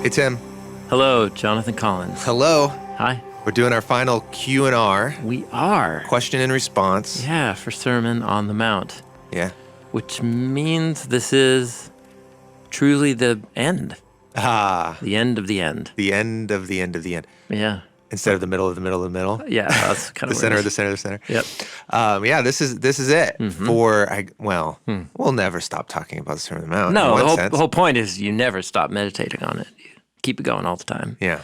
Hey, Tim. Hello, Jonathan Collins. Hello. Hi. We're doing our final Q&R. We are. Question and response. Yeah, for Sermon on the Mount. Yeah. Which means this is truly the end. Ah. The end of the end. The end of the end of the end. Yeah. Instead of the middle of the middle of the middle. Yeah, that's kind of the center of the center of the center. Yep. Yeah, this is it we'll never stop talking about the Sermon on the Mount. No, in one the whole point is you never stop meditating on it. You keep it going all the time. Yeah.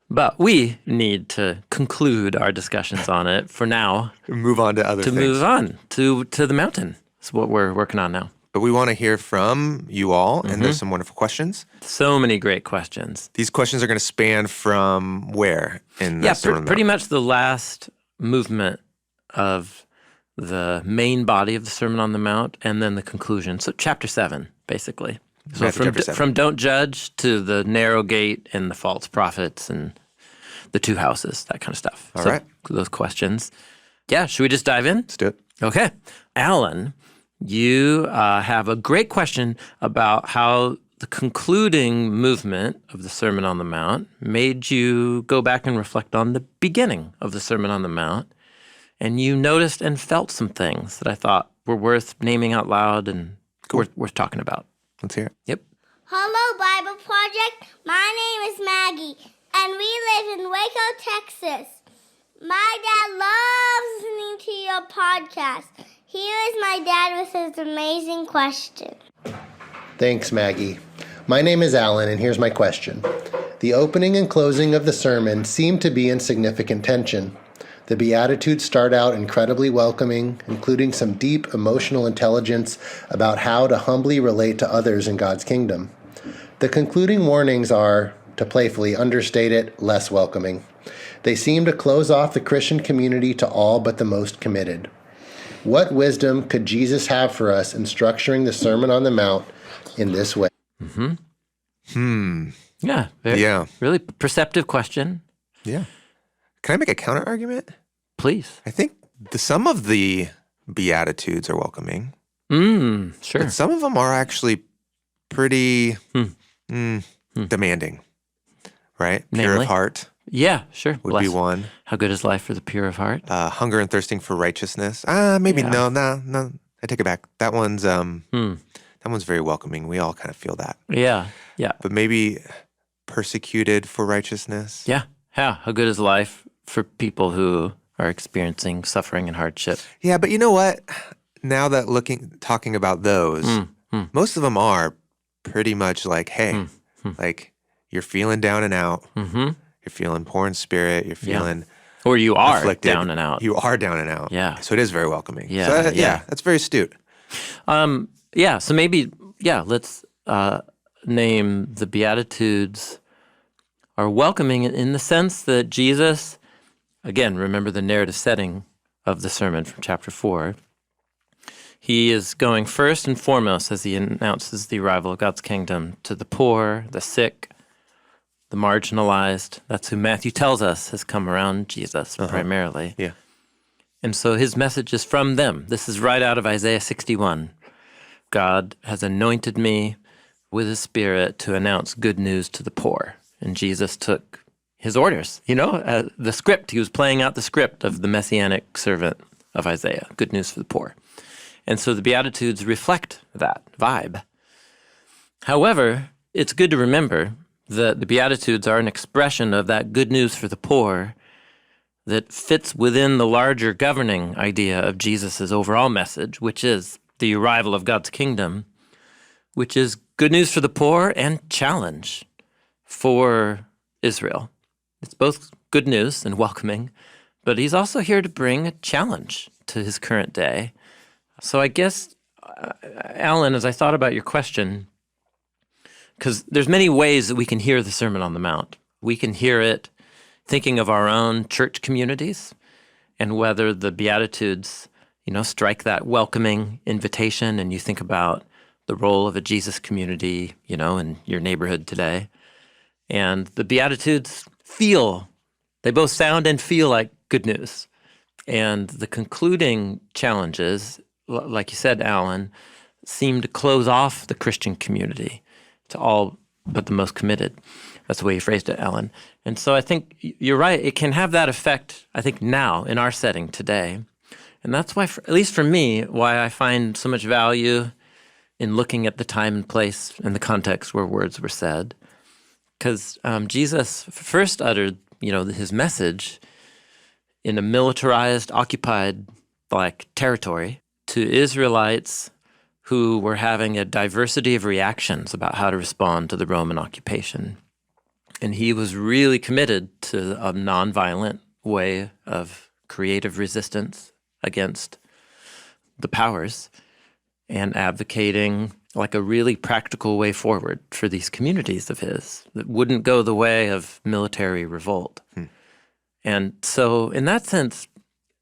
But we need to conclude our discussions on it for now. Move on to other things. To move on to the mountain. That's what we're working on now. But we want to hear from you all, and there's some wonderful questions. So many great questions. These questions are going to span from where in the Sermon on the Mount? Pretty much the last movement of the main body of the Sermon on the Mount, and then the conclusion. So chapter 7, basically. So from don't judge to the narrow gate and the false prophets and the two houses, that kind of stuff. All right. Those questions. Yeah, should we just dive in? Let's do it. Okay. Alan, you have a great question about how the concluding movement of the Sermon on the Mount made you go back and reflect on the beginning of the Sermon on the Mount, and you noticed and felt some things that I thought were worth naming out loud and worth talking about. Let's hear it. Yep. Hello, Bible Project. My name is Maggie, and we live in Waco, Texas. My dad loves listening to your podcast. Here is my dad with his amazing question. Thanks, Maggie. My name is Alan, and here's my question. The opening and closing of the sermon seem to be in significant tension. The Beatitudes start out incredibly welcoming, including some deep emotional intelligence about how to humbly relate to others in God's kingdom. The concluding warnings are, to playfully understate it, less welcoming. They seem to close off the Christian community to all but the most committed. What wisdom could Jesus have for us in structuring the Sermon on the Mount in this way? Yeah. Really perceptive question. Yeah. Can I make a counter argument? Please. I think some of the Beatitudes are welcoming. Sure. But some of them are actually pretty demanding, right? Pure Namely? of heart Yeah, sure. would be one. How good is life for the pure of heart? Hunger and thirsting for righteousness. Maybe Yeah. no. I take it back. That one's very welcoming. We all kind of feel that. Yeah. But maybe persecuted for righteousness. Yeah. How good is life for people who are experiencing suffering and hardship? Yeah, but you know what? Now that talking about those, most of them are pretty much like, hey, like you're feeling down and out. You're feeling poor in spirit. You're feeling or you are afflicted. down and out. You are down and out. Yeah. So it is very welcoming. Yeah, So, yeah. That's very astute. So maybe let's name the Beatitudes are welcoming in the sense that Jesus, again, remember the narrative setting of the sermon from chapter 4. He is going first and foremost as he announces the arrival of God's kingdom to the poor, the sick, the marginalized. That's who Matthew tells us has come around Jesus primarily. Yeah. And so his message is from them. This is right out of Isaiah 61. God has anointed me with his Spirit to announce good news to the poor. And Jesus took his orders, the script. He was playing out the script of the messianic servant of Isaiah, good news for the poor. And so the Beatitudes reflect that vibe. However, it's good to remember that the Beatitudes are an expression of that good news for the poor that fits within the larger governing idea of Jesus' overall message, which is the arrival of God's kingdom, which is good news for the poor and challenge for Israel. It's both good news and welcoming, but he's also here to bring a challenge to his current day. So I guess, Alan, as I thought about your question, because there's many ways that we can hear the Sermon on the Mount. We can hear it thinking of our own church communities and whether the Beatitudes, strike that welcoming invitation, and you think about the role of a Jesus community, in your neighborhood today. And the Beatitudes they both sound and feel like good news. And the concluding challenges, like you said, Alan, seem to close off the Christian community to all but the most committed. That's the way you phrased it, Alan. And so I think you're right. It can have that effect, I think, now in our setting today. And that's why, at least for me, why I find so much value in looking at the time and place and the context where words were said. Because Jesus first uttered, his message in a militarized, occupied, territory to Israelites who were having a diversity of reactions about how to respond to the Roman occupation. And he was really committed to a nonviolent way of creative resistance against the powers and advocating a really practical way forward for these communities of his that wouldn't go the way of military revolt. And so in that sense,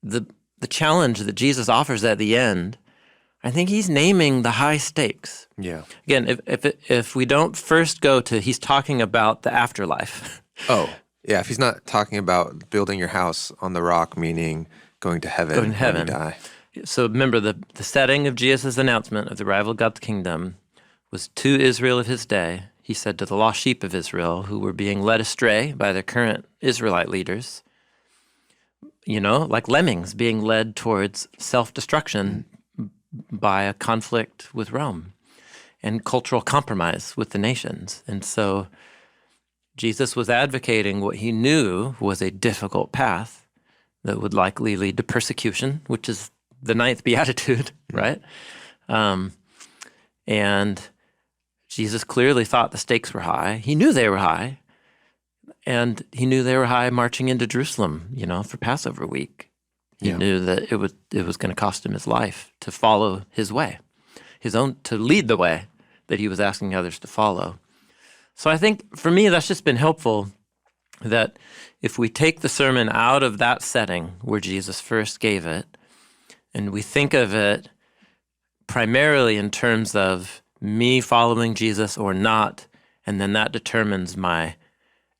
the challenge that Jesus offers at the end, I think he's naming the high stakes. Yeah. Again, if we don't first go to, he's talking about the afterlife. Oh, yeah. If he's not talking about building your house on the rock, meaning going to heaven when you die. So remember, the setting of Jesus' announcement of the arrival of God's kingdom was to Israel of his day. He said to the lost sheep of Israel who were being led astray by their current Israelite leaders, like lemmings being led towards self-destruction by a conflict with Rome and cultural compromise with the nations. And so Jesus was advocating what he knew was a difficult path that would likely lead to persecution, which is the 9th beatitude, right? And Jesus clearly thought the stakes were high. He knew they were high. And he knew they were high marching into Jerusalem, for Passover week. He knew that it was going to cost him his life to follow his way, to lead the way that he was asking others to follow. So I think for me, that's just been helpful that if we take the sermon out of that setting where Jesus first gave it, and we think of it primarily in terms of me following Jesus or not, and then that determines my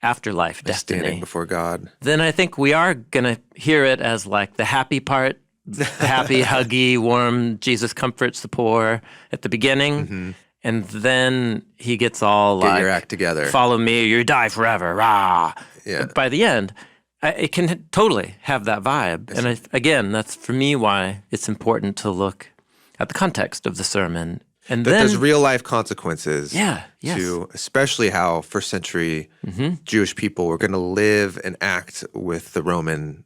afterlife destiny. Standing before God. Then I think we are going to hear it as the happy part, the happy, huggy, warm, Jesus comforts the poor at the beginning. Mm-hmm. And then he gets all Get your act together. Follow me or you die forever, rah. Yeah. By the end, it can totally have that vibe. And again, that's for me why it's important to look at the context of the sermon. And then there's real life consequences yes. to especially how first century Jewish people were going to live and act with the Roman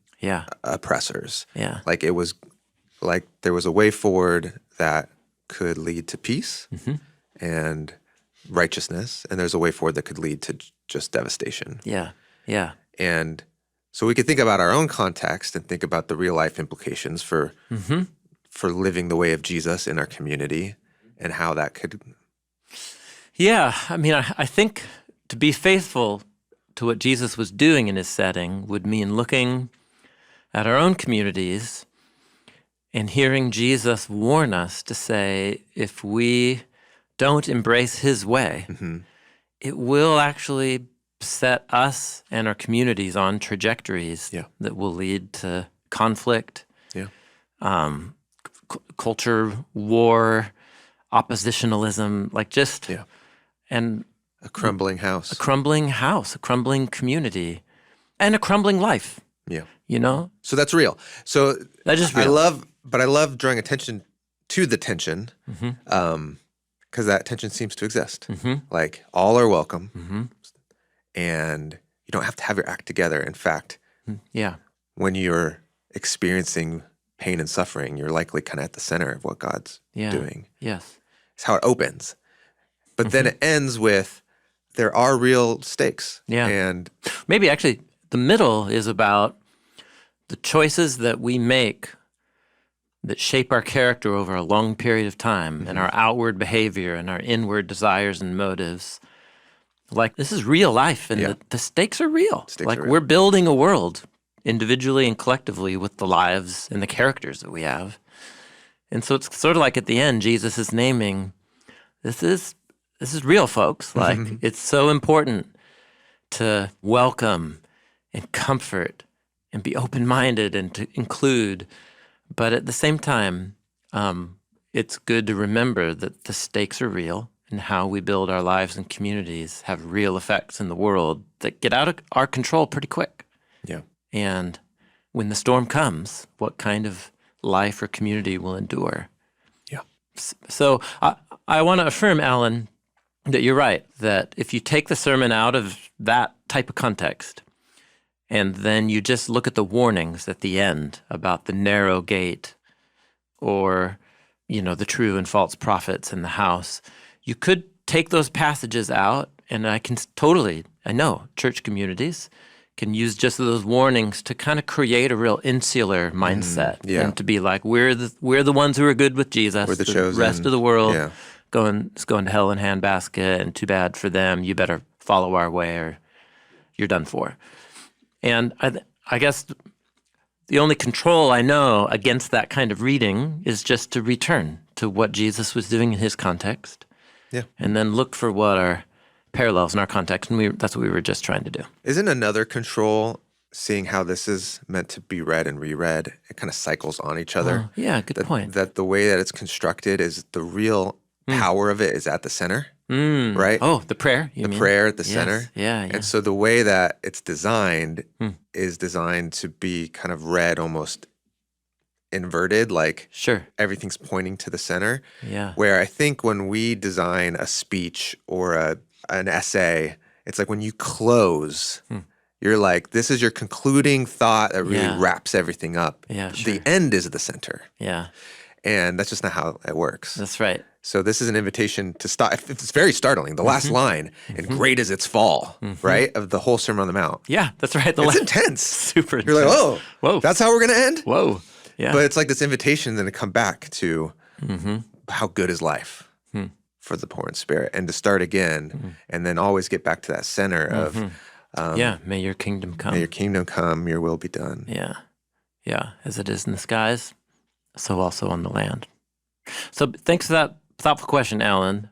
oppressors. Yeah. It was there was a way forward that could lead to peace and righteousness, and there's a way forward that could lead to just devastation. Yeah, yeah. And so we could think about our own context and think about the real life implications for living the way of Jesus in our community. And how that could... Yeah, I think to be faithful to what Jesus was doing in his setting would mean looking at our own communities and hearing Jesus warn us to say, if we don't embrace his way, it will actually set us and our communities on trajectories that will lead to conflict, culture, war, oppositionalism, and a crumbling house, a crumbling community, and a crumbling life. Yeah, So that's real. So that's just real. I love drawing attention to the tension, because that tension seems to exist. All are welcome, and you don't have to have your act together. In fact, when you're experiencing pain and suffering, you're likely kind of at the center of what God's doing. Yes. It's how it opens. But then it ends with, there are real stakes. Yeah. And maybe actually the middle is about the choices that we make that shape our character over a long period of time and our outward behavior and our inward desires and motives. This is real life, and the stakes are real. We're building a world individually and collectively with the lives and the characters that we have. And so it's sort of at the end, Jesus is naming, this is real, folks. It's so important to welcome and comfort and be open-minded and to include. But at the same time, it's good to remember that the stakes are real and how we build our lives and communities have real effects in the world that get out of our control pretty quick. Yeah. And when the storm comes, what kind of life or community will endure? Yeah. So I want to affirm, Alan, that you're right, that if you take the sermon out of that type of context, and then you just look at the warnings at the end about the narrow gate or, the true and false prophets in the house, you could take those passages out, and I know church communities can use just those warnings to kind of create a real insular mindset, and to be like, we're the ones who are good with Jesus. We're the chosen. Rest of the world Yeah. is going to hell in handbasket, and too bad for them. You better follow our way, or you're done for. And I guess the only control I know against that kind of reading is just to return to what Jesus was doing in his context, and then look for what are parallels in our context, and that's what we were just trying to do. Isn't another control seeing how this is meant to be read and reread? It kind of cycles on each other. Yeah, good point. That the way that it's constructed is the real power of it is at the center, right? Oh, the prayer, you mean? The prayer at the center. Yeah. And so the way that it's designed is designed to be kind of read almost inverted, like Sure. everything's pointing to the center. Yeah. Where I think when we design a speech or an essay, it's like when you close, you're like, this is your concluding thought that really wraps everything up. Yeah, sure. The end is the center. Yeah, And that's just not how it works. that's right. So this is an invitation to stop. It's very startling. The last line, and great is its fall, right? Of the whole Sermon on the Mount. Yeah, that's right. It's intense. Super You're like, intense. whoa, that's how we're going to end? Whoa. Yeah. But it's like this invitation then to come back to how good is life for the poor in spirit, and to start again, and then always get back to that center of, may your kingdom come. may your kingdom come, your will be done. Yeah, as it is in the skies, so also on the land. So thanks for that thoughtful question, Alan.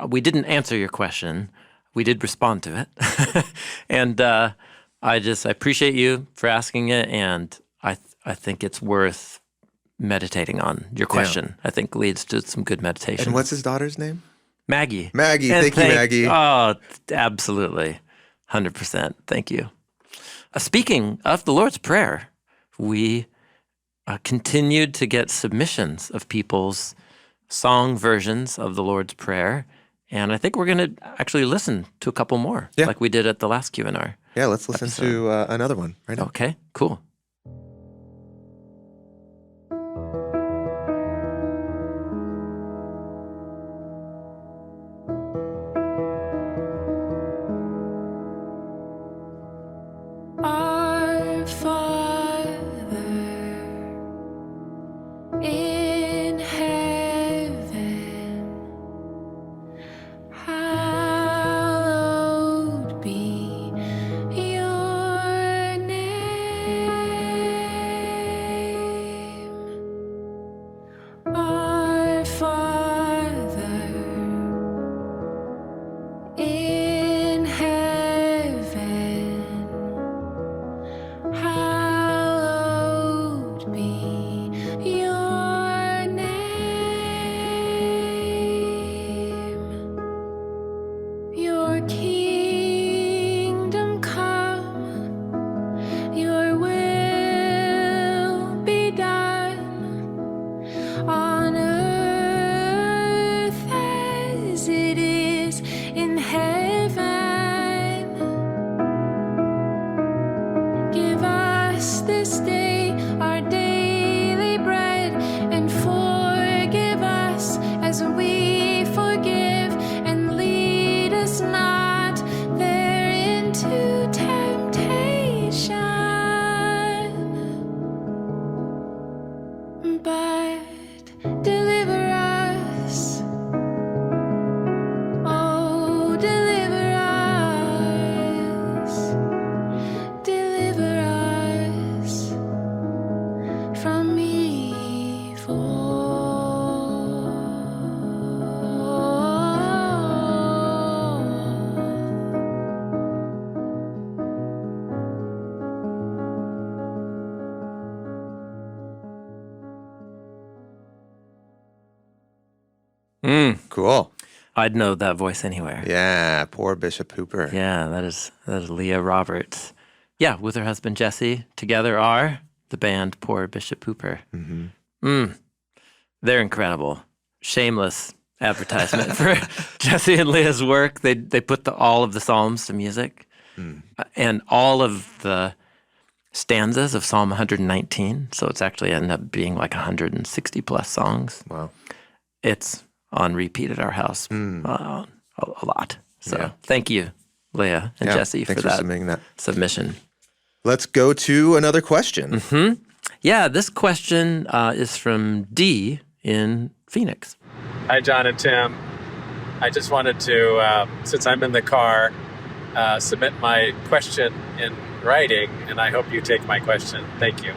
We didn't answer your question. We did respond to it. And I appreciate you for asking it, and I think it's worth meditating on. Your question, I think, leads to some good meditation. And what's his daughter's name? Maggie. Maggie. Thank you, Maggie. Oh, absolutely. 100%. Thank you. Speaking of the Lord's Prayer, we continued to get submissions of people's song versions of the Lord's Prayer, and I think we're going to actually listen to a couple more, like we did at the last Q+R. Yeah, let's listen to another one right now. Okay, cool. Our Father in heaven, hallowed be your name. Cool. I'd know that voice anywhere. Yeah, poor Bishop Hooper. Yeah, that is Leah Roberts. Yeah, with her husband Jesse, together are the band Poor Bishop Hooper. They're incredible. Shameless advertisement for Jesse and Leah's work. They put all of the Psalms to music, and all of the stanzas of Psalm 119. So it's actually ended up being like 160 plus songs. Wow. It's on repeat at our house a lot. So thank you, Leah and Jesse, for that submitting that submission. Let's go to another question. Yeah, this question is from D in Phoenix. Hi, John and Tim. I just wanted to, since I'm in the car, submit my question in writing, and I hope you take my question. Thank you.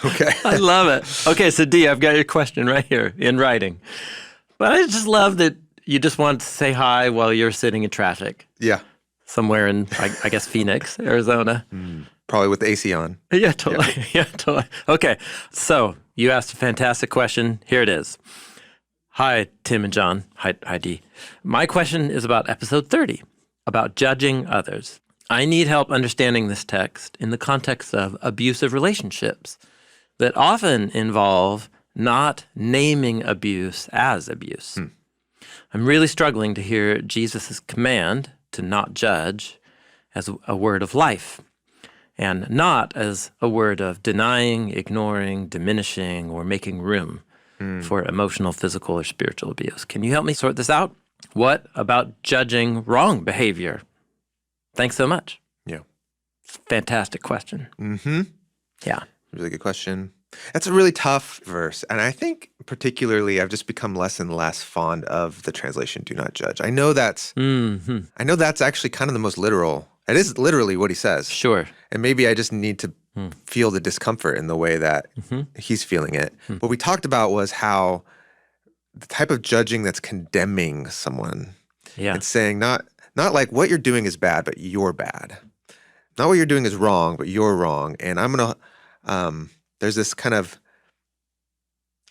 Okay. I love it. Okay, so D, I've got your question right here in writing. But I just love that you just wanted to say hi while you're sitting in traffic Yeah. somewhere in, I guess, Phoenix, Arizona. Probably with the AC on. Yeah, totally. Yeah, totally. Okay, so you asked a fantastic question. Here it is. Hi, Tim and John. Hi, D. My question is about episode 30, about judging others. I need help understanding this text in the context of abusive relationships that often involve not naming abuse as abuse. I'm really struggling to hear Jesus' command to not judge as a word of life, and not as a word of denying, ignoring, diminishing, or making room for emotional, physical, or spiritual abuse. Can you help me sort this out? What about judging wrong behavior? Thanks so much. Yeah. Fantastic question. Yeah. Really good question. That's a really tough verse. And I think particularly I've just become less and less fond of the translation, do not judge. I know that's actually kind of the most literal. It is literally what he says. Sure. And maybe I just need to feel the discomfort in the way that he's feeling it. What we talked about was how the type of judging that's condemning someone. Yeah. It's saying not like what you're doing is bad, but you're bad. Not what you're doing is wrong, but you're wrong. And I'm going to, there's this kind of,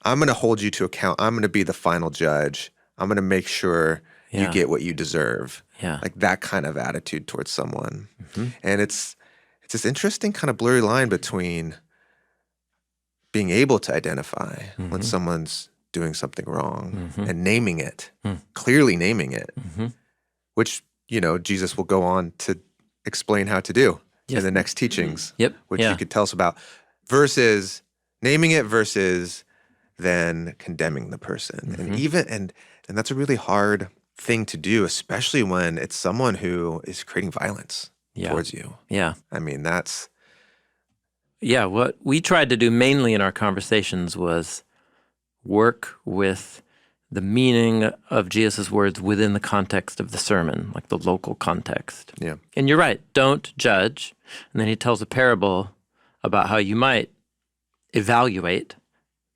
I'm going to hold you to account. I'm going to be the final judge. I'm going to make sure you get what you deserve. Yeah. Like that kind of attitude towards someone. And it's this interesting kind of blurry line between being able to identify when someone's doing something wrong and naming it, clearly naming it, which, Jesus will go on to explain how to do in the next teachings, which you could tell us about, versus naming it versus then condemning the person. And that's a really hard thing to do, especially when it's someone who is creating violence towards you. Yeah. I mean, that's... Yeah, what we tried to do mainly in our conversations was work with the meaning of Jesus' words within the context of the sermon, like the local context. Yeah. And you're right, don't judge. And then he tells a parable about how you might evaluate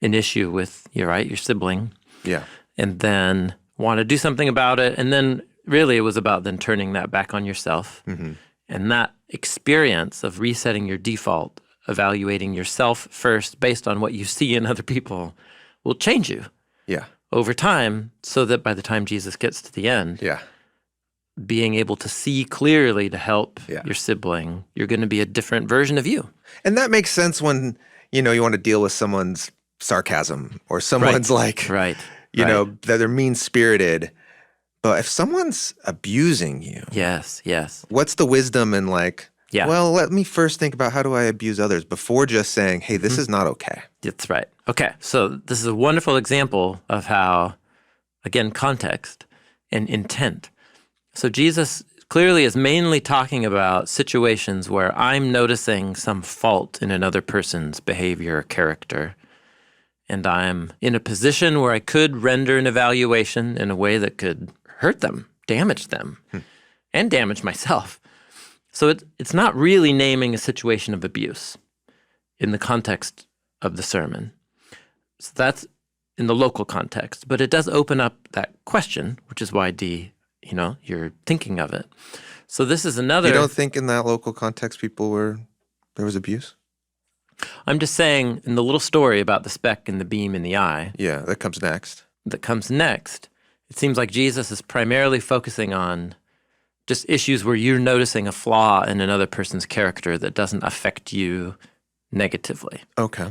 an issue with your sibling. Yeah. And then want to do something about it. And then really it was about then turning that back on yourself. And that experience of resetting your default, evaluating yourself first based on what you see in other people will change you over time, so that by the time Jesus gets to the end, being able to see clearly to help your sibling, you're going to be a different version of you. And that makes sense when, you want to deal with someone's sarcasm or someone's that they're mean-spirited. But if someone's abusing you, what's the wisdom in well, let me first think about how do I abuse others before just saying, hey, this is not okay. That's right. Okay, so this is a wonderful example of how, again, context and intent. So Jesus clearly is mainly talking about situations where I'm noticing some fault in another person's behavior or character, and I'm in a position where I could render an evaluation in a way that could hurt them, damage them, and damage myself. So it's not really naming a situation of abuse in the context of the sermon. So that's in the local context, but it does open up that question, which is why D, you're thinking of it. So this is another... You don't think in that local context there was abuse? I'm just saying in the little story about the speck and the beam in the eye. Yeah, that comes next. that comes next, it seems like Jesus is primarily focusing on just issues where you're noticing a flaw in another person's character that doesn't affect you negatively. Okay.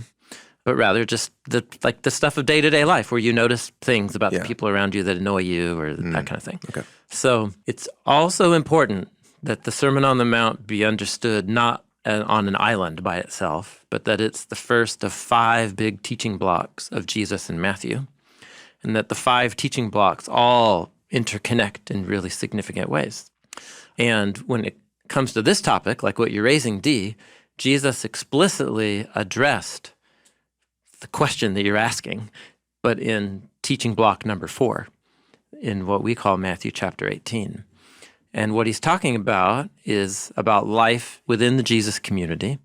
But rather just the stuff of day-to-day life where you notice things about the Yeah. people around you that annoy you or that kind of thing. Okay. So it's also important that the Sermon on the Mount be understood not on an island by itself, but that it's the first of 5 big teaching blocks of Jesus and Matthew, and that the 5 teaching blocks all interconnect in really significant ways. And when it comes to this topic, like what you're raising, Dee, Jesus explicitly addressed the question that you're asking, but in teaching block number 4, in what we call Matthew chapter 18. And what he's talking about is about life within the Jesus community.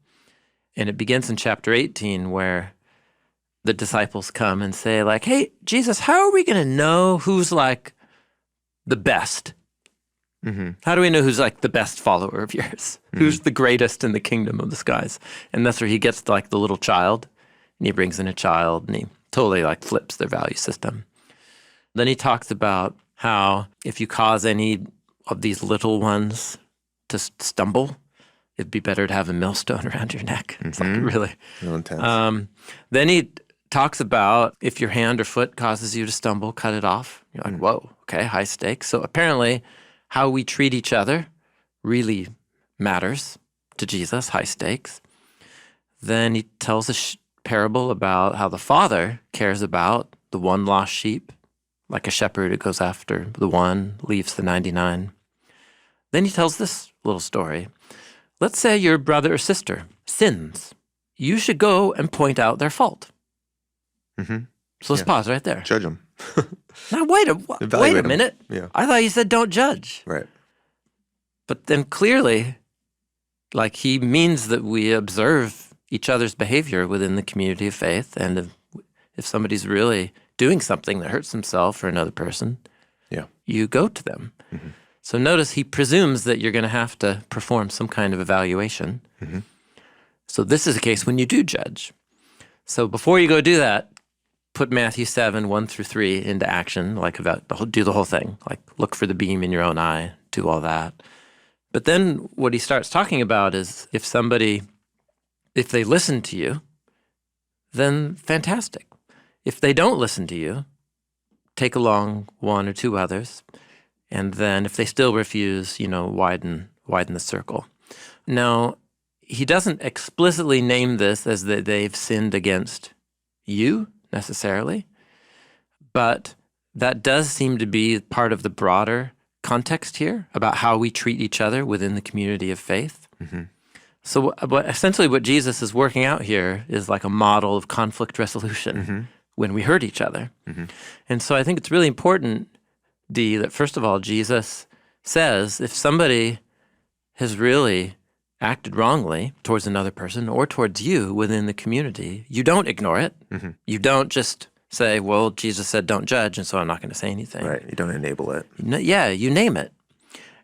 And it begins in chapter 18 where the disciples come and say like, hey, Jesus, how are we going to know who's like the best? Mm-hmm. How do we know who's like the best follower of yours? Mm-hmm. Who's the greatest in the kingdom of the skies? And that's where he gets to like the little child. And he brings in a child and he totally like flips their value system. Then he talks about how if you cause any of these little ones to stumble, it'd be better to have a millstone around your neck. It's like really Real intense. Then he talks about if your hand or foot causes you to stumble, cut it off. You're like, whoa, okay, high stakes. So apparently how we treat each other really matters to Jesus, high stakes. Then he tells a parable about how the Father cares about the one lost sheep, like a shepherd who goes after the one, leaves the 99. Then he tells this little story. Let's say your brother or sister sins. You should go and point out their fault. Mm-hmm. So let's pause right there. Judge them. Now, wait a minute. Yeah. I thought you said don't judge. Right. But then clearly, like he means that we observe each other's behavior within the community of faith. And if somebody's really doing something that hurts themselves or another person, you go to them. Mm-hmm. So notice he presumes that you're going to have to perform some kind of evaluation. Mm-hmm. So this is a case when you do judge. So before you go do that, put Matthew 7, 1 through 3 into action, like do the whole thing, like look for the beam in your own eye, do all that. But then what he starts talking about is if they listen to you, then fantastic. If they don't listen to you, take along 1 or 2 others. And then if they still refuse, widen the circle. Now, he doesn't explicitly name this as that they've sinned against you necessarily, but that does seem to be part of the broader context here about how we treat each other within the community of faith. Mm-hmm. So essentially what Jesus is working out here is like a model of conflict resolution when we hurt each other. Mm-hmm. And so I think it's really important, Dee, that first of all, Jesus says if somebody has really acted wrongly towards another person or towards you within the community, you don't ignore it. Mm-hmm. You don't just say, well, Jesus said don't judge, and so I'm not going to say anything. Right. You don't enable it. You name it,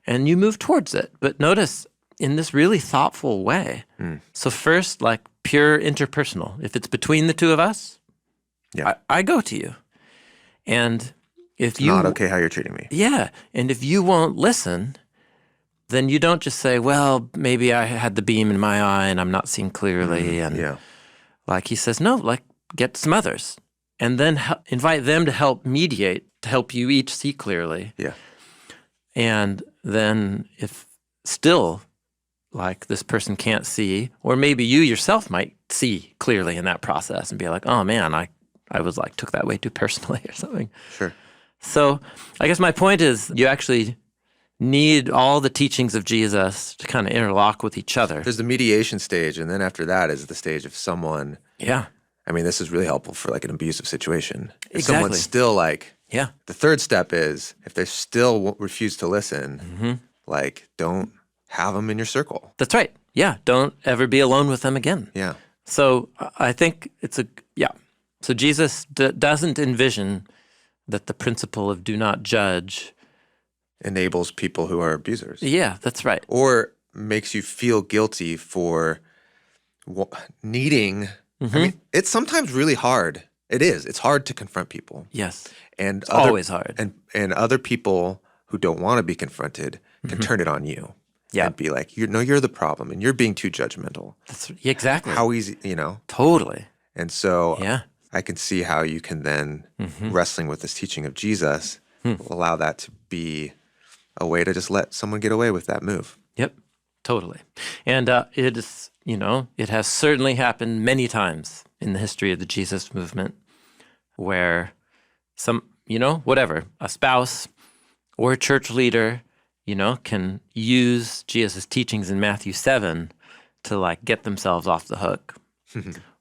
and you move towards it. But notice, in this really thoughtful way. So first, like pure interpersonal. If it's between the two of us, I go to you. And if you... Not okay how you're treating me. Yeah. And if you won't listen, then you don't just say, well, maybe I had the beam in my eye and I'm not seeing clearly. And like he says, no, like get some others. And then invite them to help mediate, to help you each see clearly. Yeah. And then if still like this person can't see, or maybe you yourself might see clearly in that process and be like, oh man, I was like, took that way too personally or something. Sure. So I guess my point is you actually need all the teachings of Jesus to kind of interlock with each other. There's the mediation stage, and then after that is the stage of someone. Yeah. I mean, this is really helpful for like an abusive situation. If Exactly. someone's still like, Yeah. the third step is if they still refuse to listen, like don't have them in your circle. That's right. Yeah. Don't ever be alone with them again. Yeah. So I think So Jesus doesn't envision that the principle of do not judge enables people who are abusers. Yeah, that's right. Or makes you feel guilty for needing. I mean, it's sometimes really hard. It is. It's hard to confront people. Yes. And It's always hard. And other people who don't want to be confronted can turn it on you. Yeah. And be like, you're the problem and you're being too judgmental. Exactly. How easy, Totally. And so Yeah. I can see how you can then, wrestling with this teaching of Jesus, allow that to be a way to just let someone get away with that move. Yep. Totally. And it is, it has certainly happened many times in the history of the Jesus movement where some, whatever, a spouse or a church leader, can use Jesus' teachings in Matthew 7 to like get themselves off the hook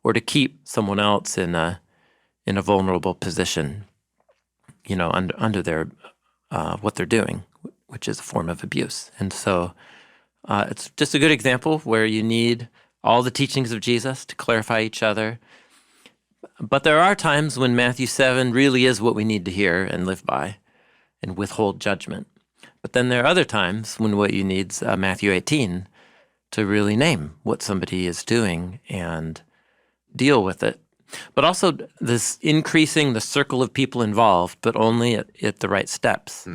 or to keep someone else in a vulnerable position, under their what they're doing, which is a form of abuse. And so it's just a good example where you need all the teachings of Jesus to clarify each other. But there are times when Matthew 7 really is what we need to hear and live by and withhold judgment. But then there are other times when what you need is Matthew 18 to really name what somebody is doing and deal with it. But also this increasing the circle of people involved, but only at the right steps.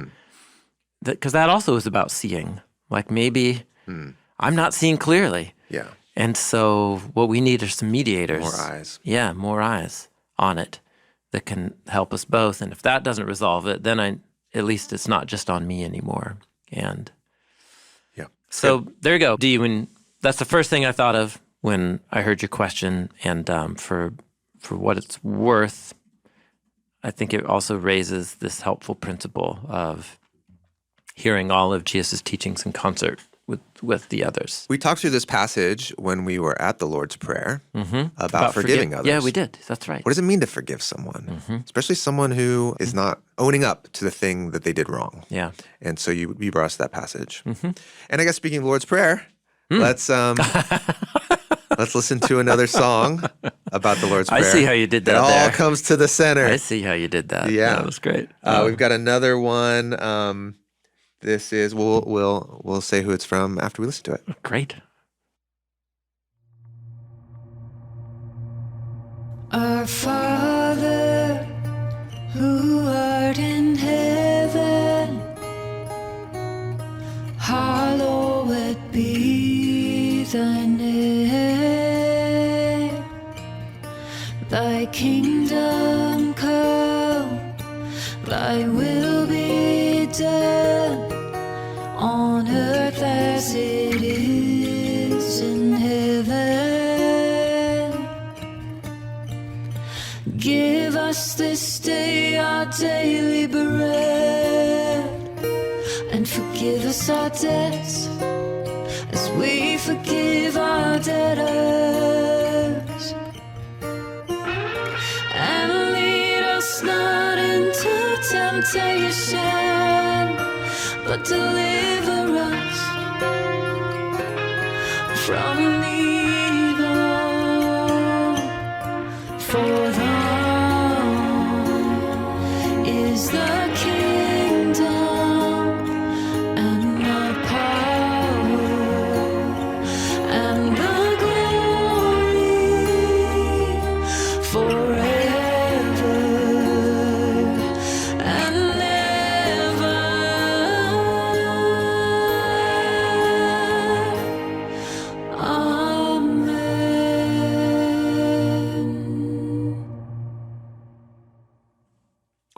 Because that also is about seeing. Like maybe I'm not seeing clearly. Yeah. And so what we need are some mediators. More eyes. Yeah, more eyes on it that can help us both. And if that doesn't resolve it, then at least it's not just on me anymore. And so there you go. That's the first thing I thought of when I heard your question. And for what it's worth, I think it also raises this helpful principle of hearing all of Jesus' teachings in concert with the others. We talked through this passage when we were at the Lord's Prayer about forgiving others. Yeah, we did. That's right. What does it mean to forgive someone, especially someone who is not owning up to the thing that they did wrong? Yeah. And so you brought us that passage. And I guess speaking of Lord's Prayer, let's listen to another song about the Lord's Prayer. I see how you did that. It all there. comes to the center. I see how you did that. Yeah, that was great. We've got another one. This is we'll say who it's from after we listen to it. Great. Our Father, who art in heaven, hallowed be thy name. Thy kingdom come, thy will be done, on earth as it is in heaven. Give us this day our daily bread, and forgive us our debts as we forgive our debtors. And lead us not into temptation, but deliver us from evil. For thine is the kingdom and the power and the glory forever and ever. Amen.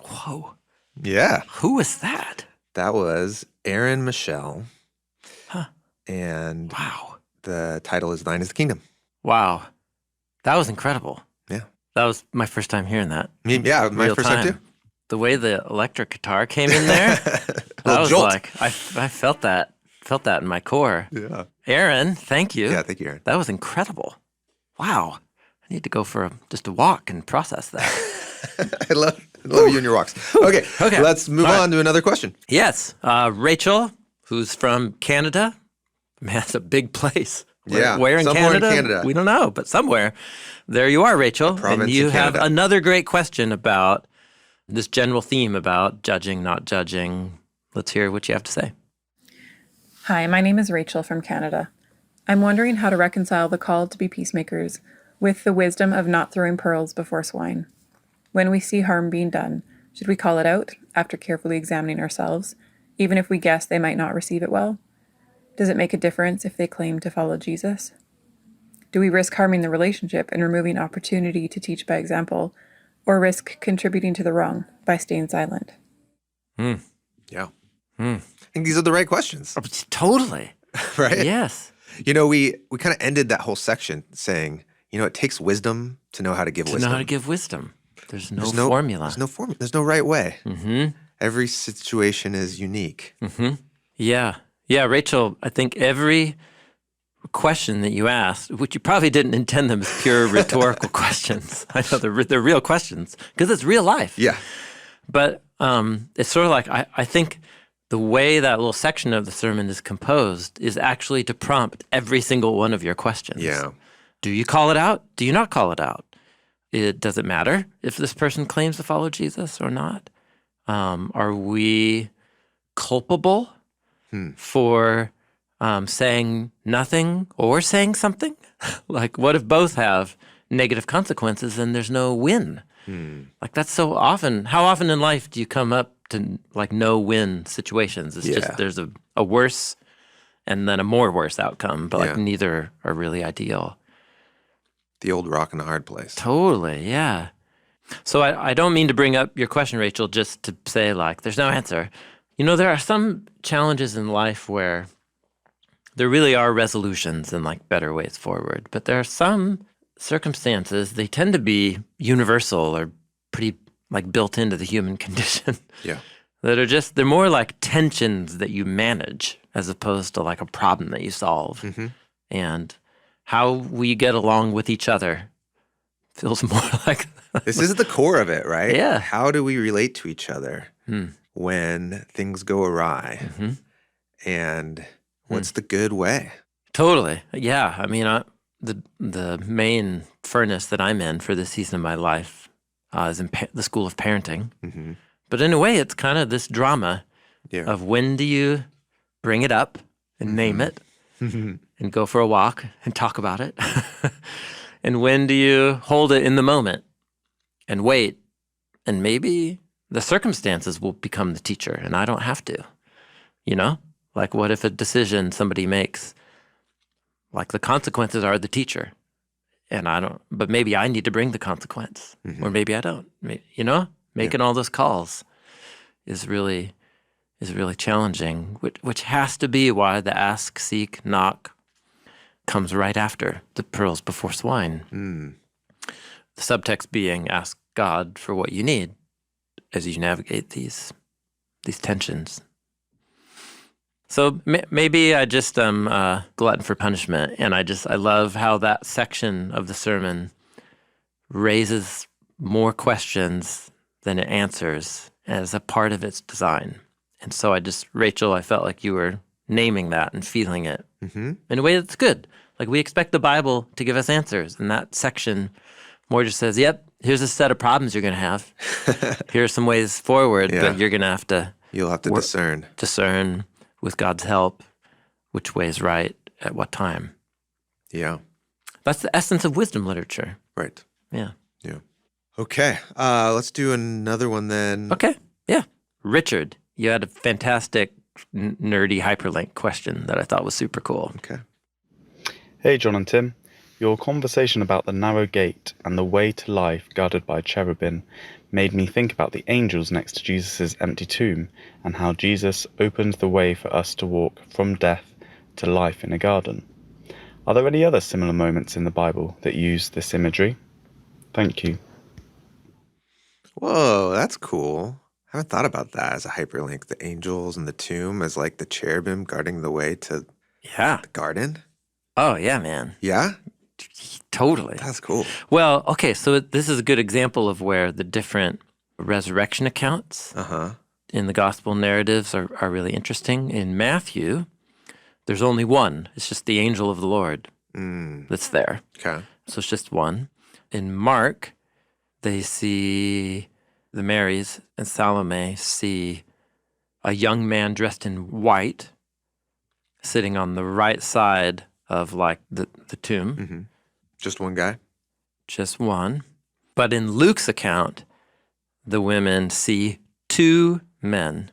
Whoa. Yeah, Who was that? that was Aaron Michelle. Huh. And Wow. the title is Thine is the Kingdom. Wow. That was incredible. Yeah. That was my first time hearing that. Yeah, my Real first time too. The way the electric guitar came in there, that was jolt. like, I felt that in my core. Yeah. Aaron, thank you. Yeah, thank you, Aaron. That was incredible. Wow. I need to go for just a walk and process that. I love you and your walks. Okay, Okay. let's move All right. on to another question. Yes. Rachel, who's from Canada. Man, that's a big place. Yeah, Where in somewhere in Canada? Canada. We don't know, but somewhere. There you are, Rachel. province And you in have Canada. another great question about this general theme about judging, not judging. Let's hear what you have to say. Hi, my name is Rachel from Canada. I'm wondering how to reconcile the call to be peacemakers with the wisdom of not throwing pearls before swine. When we see harm being done, should we call it out after carefully examining ourselves, even if we guess they might not receive it well? Does it make a difference if they claim to follow Jesus? Do we risk harming the relationship and removing opportunity to teach by example, or risk contributing to the wrong by staying silent? Yeah. I think these are the right questions, Totally. right? Yes. You know, we kind of ended that whole section saying, it takes wisdom to know how to give To wisdom. know how to give wisdom. There's no formula. There's no formula. There's no right way. Every situation is unique. Yeah. Yeah, Rachel, I think every question that you asked, which you probably didn't intend them as pure rhetorical questions. I know they're real questions because it's real life. Yeah. But it's sort of like I think the way that little section of the sermon is composed is actually to prompt every single one of your questions. Yeah. Do you call it out? Do you not call it out? Does it matter if this person claims to follow Jesus or not? Are we culpable for saying nothing or saying something? Like, what if both have negative consequences and there's no win? Like, that's so often. How often in life do you come up to like no-win situations? It's just there's a worse and then a more worse outcome, but like neither are really ideal. The old rock and a hard place. Totally, yeah. So I don't mean to bring up your question, Rachel, just to say like there's no answer. There are some challenges in life where there really are resolutions and like better ways forward, but there are some circumstances, they tend to be universal or pretty like built into the human condition. Yeah. They're more like tensions that you manage as opposed to like a problem that you solve. And how we get along with each other feels more like this is the core of it, right? Yeah. How do we relate to each other when things go awry? And what's the good way? Totally. Yeah. I mean, the main furnace that I'm in for this season of my life is in the school of parenting. But in a way, it's kind of this drama of when do you bring it up and name it and go for a walk and talk about it? And when do you hold it in the moment and wait? And maybe the circumstances will become the teacher and I don't have to, Like, what if a decision somebody makes, like the consequences are the teacher and but maybe I need to bring the consequence or maybe I don't, Making all those calls is really challenging, which has to be why the ask, seek, knock comes right after the pearls before swine. The subtext being ask God for what you need as you navigate these tensions. So maybe I just am glutton for punishment, and I love how that section of the sermon raises more questions than it answers as a part of its design. And so Rachel, I felt like you were naming that and feeling it in a way that's good. Like, we expect the Bible to give us answers, and that section more just says, yep, here's a set of problems you're going to have. Here are some ways forward, but you're going to have to... You'll have to discern with God's help which way is right at what time. Yeah. That's the essence of wisdom literature. Right. Yeah. Yeah. Okay. Let's do another one then. Okay. Yeah. Richard, you had a fantastic nerdy hyperlink question that I thought was super cool. Okay. Hey, John and Tim. Your conversation about the narrow gate and the way to life guarded by cherubim made me think about the angels next to Jesus' empty tomb and how Jesus opened the way for us to walk from death to life in a garden. Are there any other similar moments in the Bible that use this imagery? Thank you. Whoa, that's cool. I haven't thought about that as a hyperlink. The angels and the tomb as like the cherubim guarding the way to the garden. Oh, yeah, man. Yeah? Totally. That's cool. Well, okay, so this is a good example of where the different resurrection accounts in the gospel narratives are really interesting. In Matthew, there's only one. It's just the angel of the Lord that's there. Okay. So it's just one. In Mark, they see the Marys and Salome see a young man dressed in white sitting on the right side of like the tomb. Just one guy? Just one. But in Luke's account, the women see two men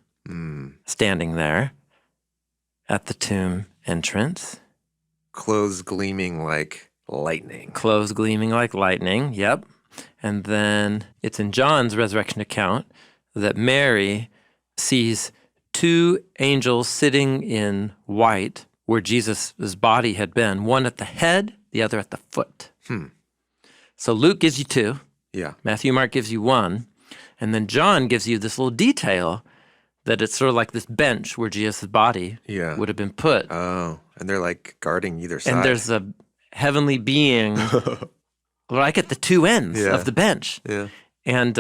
standing there at the tomb entrance. Clothes gleaming like lightning. Clothes gleaming like lightning, yep. And then it's in John's resurrection account that Mary sees two angels sitting in white where Jesus' body had been, one at the head, the other at the foot. So Luke gives you two. Yeah. Matthew, Mark gives you one. And then John gives you this little detail that it's sort of like this bench where Jesus' body would have been put. Oh, and they're like guarding either side. And there's a heavenly being like at the two ends of the bench. Yeah. And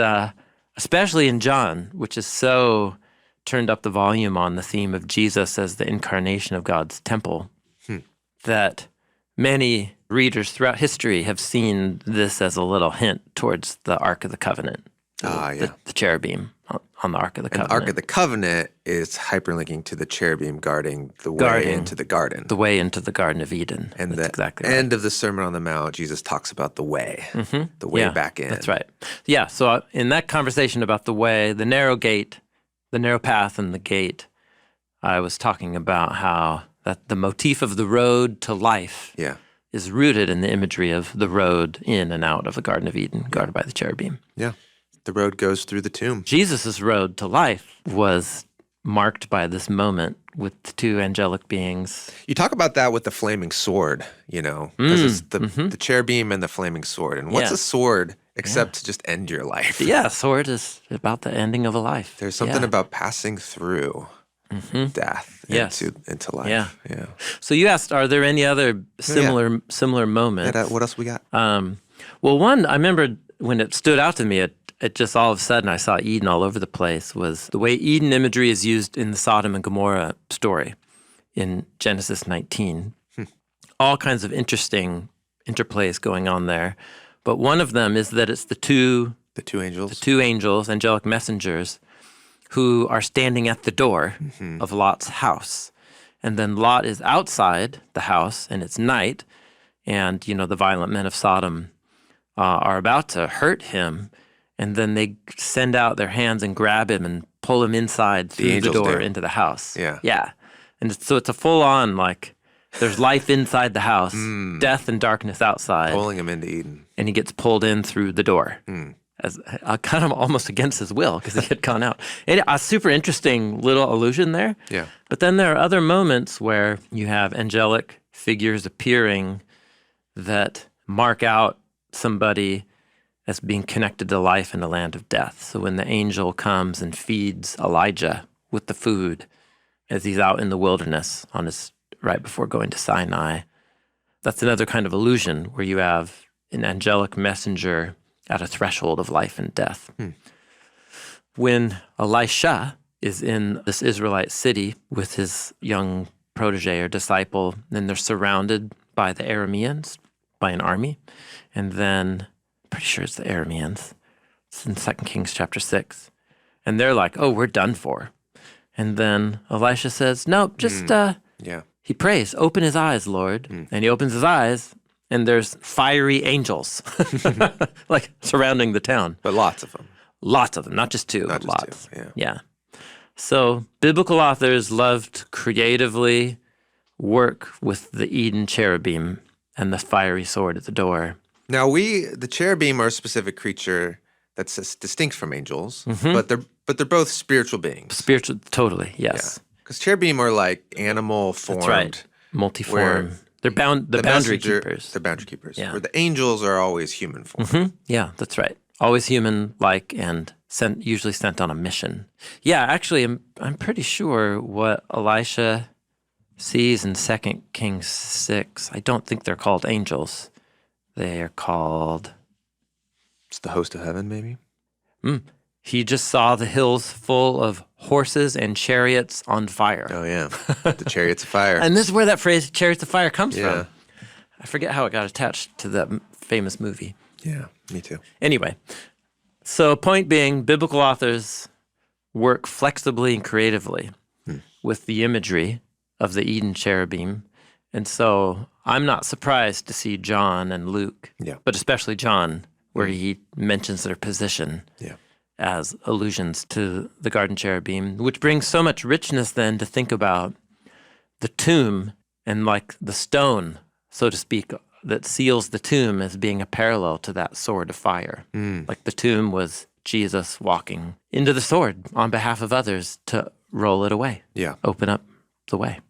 especially in John, which is so turned up the volume on the theme of Jesus as the incarnation of God's temple, that many readers throughout history have seen this as a little hint towards the Ark of the Covenant. The cherubim on the Ark of the Covenant. And the Ark of the Covenant is hyperlinking to the cherubim guarding the way into the garden. The way into the Garden of Eden. And that's the exactly right. end of the Sermon on the Mount, Jesus talks about the way, the way back in. That's right. Yeah, so in that conversation about the way, the narrow gate, the narrow path and the gate, I was talking about how that the motif of the road to life is rooted in the imagery of the road in and out of the Garden of Eden, guarded by the cherubim. Yeah. The road goes through the tomb. Jesus' road to life was marked by this moment with the two angelic beings. You talk about that with the flaming sword, because it's the cherubim and the flaming sword. And what's a sword except to just end your life? Yeah, sword is about the ending of a life. There's something about passing through death into life. Yeah. So you asked, are there any other similar moments? What else we got? Well, one, I remember when it stood out to me, it just all of a sudden I saw Eden all over the place, was the way Eden imagery is used in the Sodom and Gomorrah story in Genesis 19. All kinds of interesting interplays going on there. But one of them is that it's the two angels, angelic messengers, who are standing at the door of Lot's house. And then Lot is outside the house, and it's night, and, the violent men of Sodom are about to hurt him. And then they send out their hands and grab him and pull him inside through the door into the house. Yeah. And so it's a full-on, there's life inside the house, death and darkness outside. Pulling him into Eden. And he gets pulled in through the door, as kind of almost against his will because he had gone out. A super interesting little allusion there. Yeah. But then there are other moments where you have angelic figures appearing that mark out somebody as being connected to life in the land of death. So when the angel comes and feeds Elijah with the food as he's out in the wilderness right before going to Sinai, that's another kind of illusion where you have an angelic messenger at a threshold of life and death. When Elisha is in this Israelite city with his young protege or disciple, then they're surrounded by the Arameans, by an army, and then pretty sure it's the Arameans. It's in 2 Kings chapter 6. And they're like, oh, we're done for. And then Elisha says, no, just, he prays, open his eyes, Lord. And he opens his eyes, and there's fiery angels, surrounding the town. But lots of them. Lots of them, not just two, lots. Two, yeah. So biblical authors love to creatively work with the Eden cherubim and the fiery sword at the door. Now the cherubim are a specific creature that's distinct from angels, but they're both spiritual beings. Spiritual, totally, yes. Because cherubim are like animal formed. That's right, multiform. They're boundary keepers. They're boundary keepers. Yeah. Where the angels are always human form. Yeah, that's right. Always human-like and usually sent on a mission. Yeah, actually, I'm pretty sure what Elisha sees in 2 Kings 6, I don't think they're called angels. They are called... It's the host of heaven, maybe? He just saw the hills full of horses and chariots on fire. Oh, yeah. The chariots of fire. And this is where that phrase, chariots of fire, comes from. I forget how it got attached to that famous movie. Yeah, me too. Anyway, so point being, biblical authors work flexibly and creatively with the imagery of the Eden cherubim. And so I'm not surprised to see John and Luke, but especially John, where he mentions their position as allusions to the garden cherubim, which brings so much richness then to think about the tomb and like the stone, so to speak, that seals the tomb as being a parallel to that sword of fire. Like the tomb was Jesus walking into the sword on behalf of others to roll it away. Yeah. Open up the way.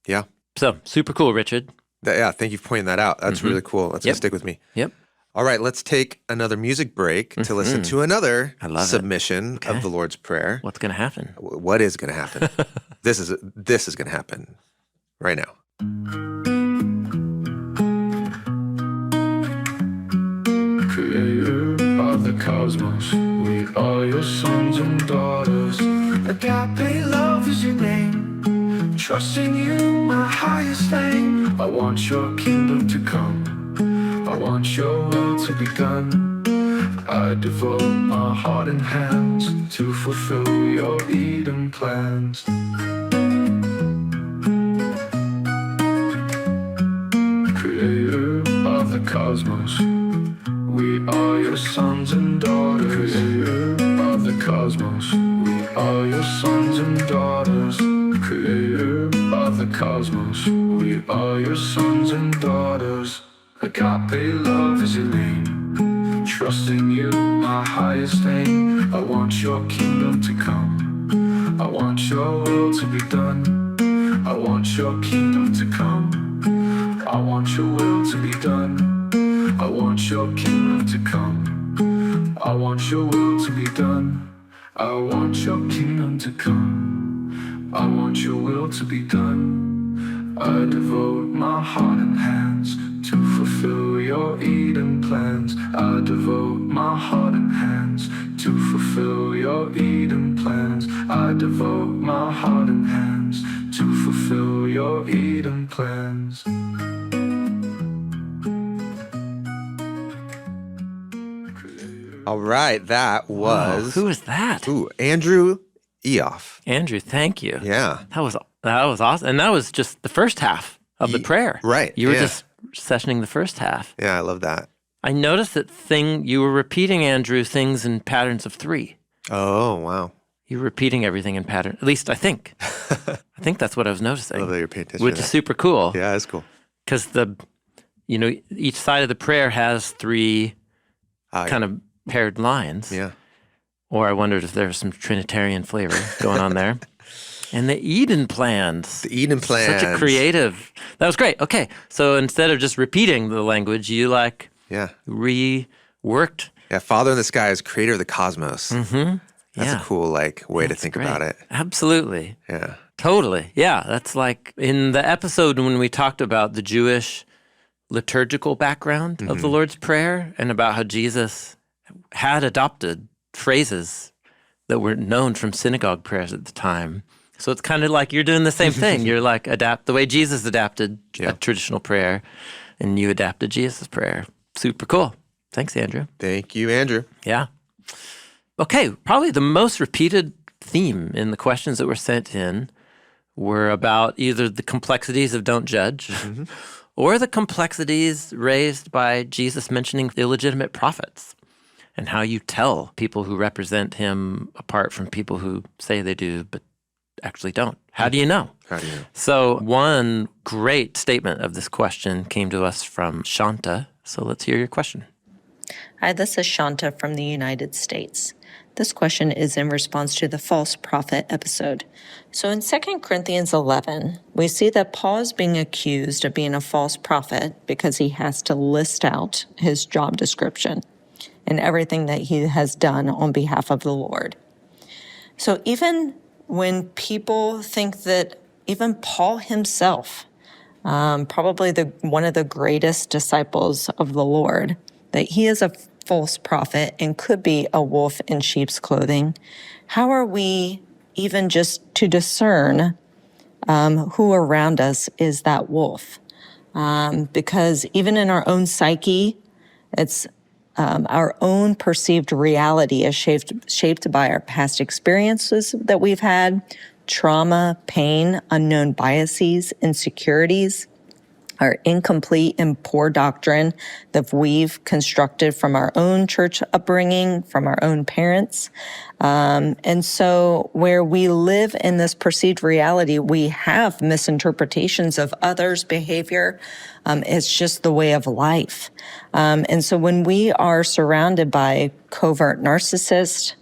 Yeah. So, super cool, Richard. Yeah, thank you for pointing that out. That's really cool. That's going to stick with me. Yep. All right, let's take another music break to listen to another submission of the Lord's Prayer. What's going to happen? What is going to happen? This is going to happen right now. Creator of the cosmos, we are your sons and daughters. Agape love is your name. Trusting you, my highest aim. I want your kingdom to come. I want your will to be done. I devote my heart and hands to fulfill your Eden plans. Creator of the cosmos, we are your sons and daughters. Creator of the cosmos, we are your sons and daughters. Creator of the cosmos, we are your sons and daughters. Agape love is your name. Trusting you, my highest aim. I want your kingdom to come. I want your will to be done. I want your kingdom to come. I want your will to be done. I want your kingdom to come. I want your will to be done. I want your kingdom to come. I want your will to be done. I devote my heart and hands to fulfill your Eden plans. I devote my heart and hands to fulfill your Eden plans. I devote my heart and hands to fulfill your Eden plans. All right, that was... Who is that? Andrew Eoff. Andrew, thank you. Yeah. That was awesome. And that was just the first half of the prayer. Right. You were just sessioning the first half. Yeah, I love that. I noticed that you were repeating, Andrew, things in patterns of 3. Oh, wow. You were repeating everything in pattern. At least I think. I think that's what I was noticing. I love that you're paying attention which to is that. super cool. Yeah, that's cool. Because each side of the prayer has 3 kind of paired lines. Yeah. Or I wondered if there was some Trinitarian flavor going on there. And the Eden plans. The Eden plans. Such a creative. That was great. Okay. So instead of just repeating the language, you reworked. Yeah, Father in the sky is creator of the cosmos. Mm-hmm. That's a cool way to think about it. Absolutely. Yeah. Totally. Yeah. That's like in the episode when we talked about the Jewish liturgical background of the Lord's Prayer and about how Jesus had adopted phrases that were known from synagogue prayers at the time. So it's kind of like you're doing the same thing. You're like adapt the way Jesus adapted a traditional prayer, and you adapted Jesus' prayer. Super cool. Thanks, Andrew. Thank you, Andrew. Yeah. Okay, probably the most repeated theme in the questions that were sent in were about either the complexities of don't judge or the complexities raised by Jesus mentioning illegitimate prophets and how you tell people who represent him apart from people who say they do but actually don't. How do you know? How do you know? So one great statement of this question came to us from Shanta. So let's hear your question. Hi, this is Shanta from the United States. This question is in response to the false prophet episode. So in 2 Corinthians 11, we see that Paul is being accused of being a false prophet because he has to list out his job description and everything that he has done on behalf of the Lord. So even when people think that even Paul himself, probably one of the greatest disciples of the Lord, that he is a false prophet and could be a wolf in sheep's clothing, how are we even just to discern who around us is that wolf? Because even in our own psyche, it's our own perceived reality is shaped by our past experiences that we've had, trauma, pain, unknown biases, insecurities. our incomplete and poor doctrine that we've constructed from our own church upbringing, from our own parents. And so where we live in this perceived reality, we have misinterpretations of others' behavior. It's just the way of life. And so when we are surrounded by covert narcissists,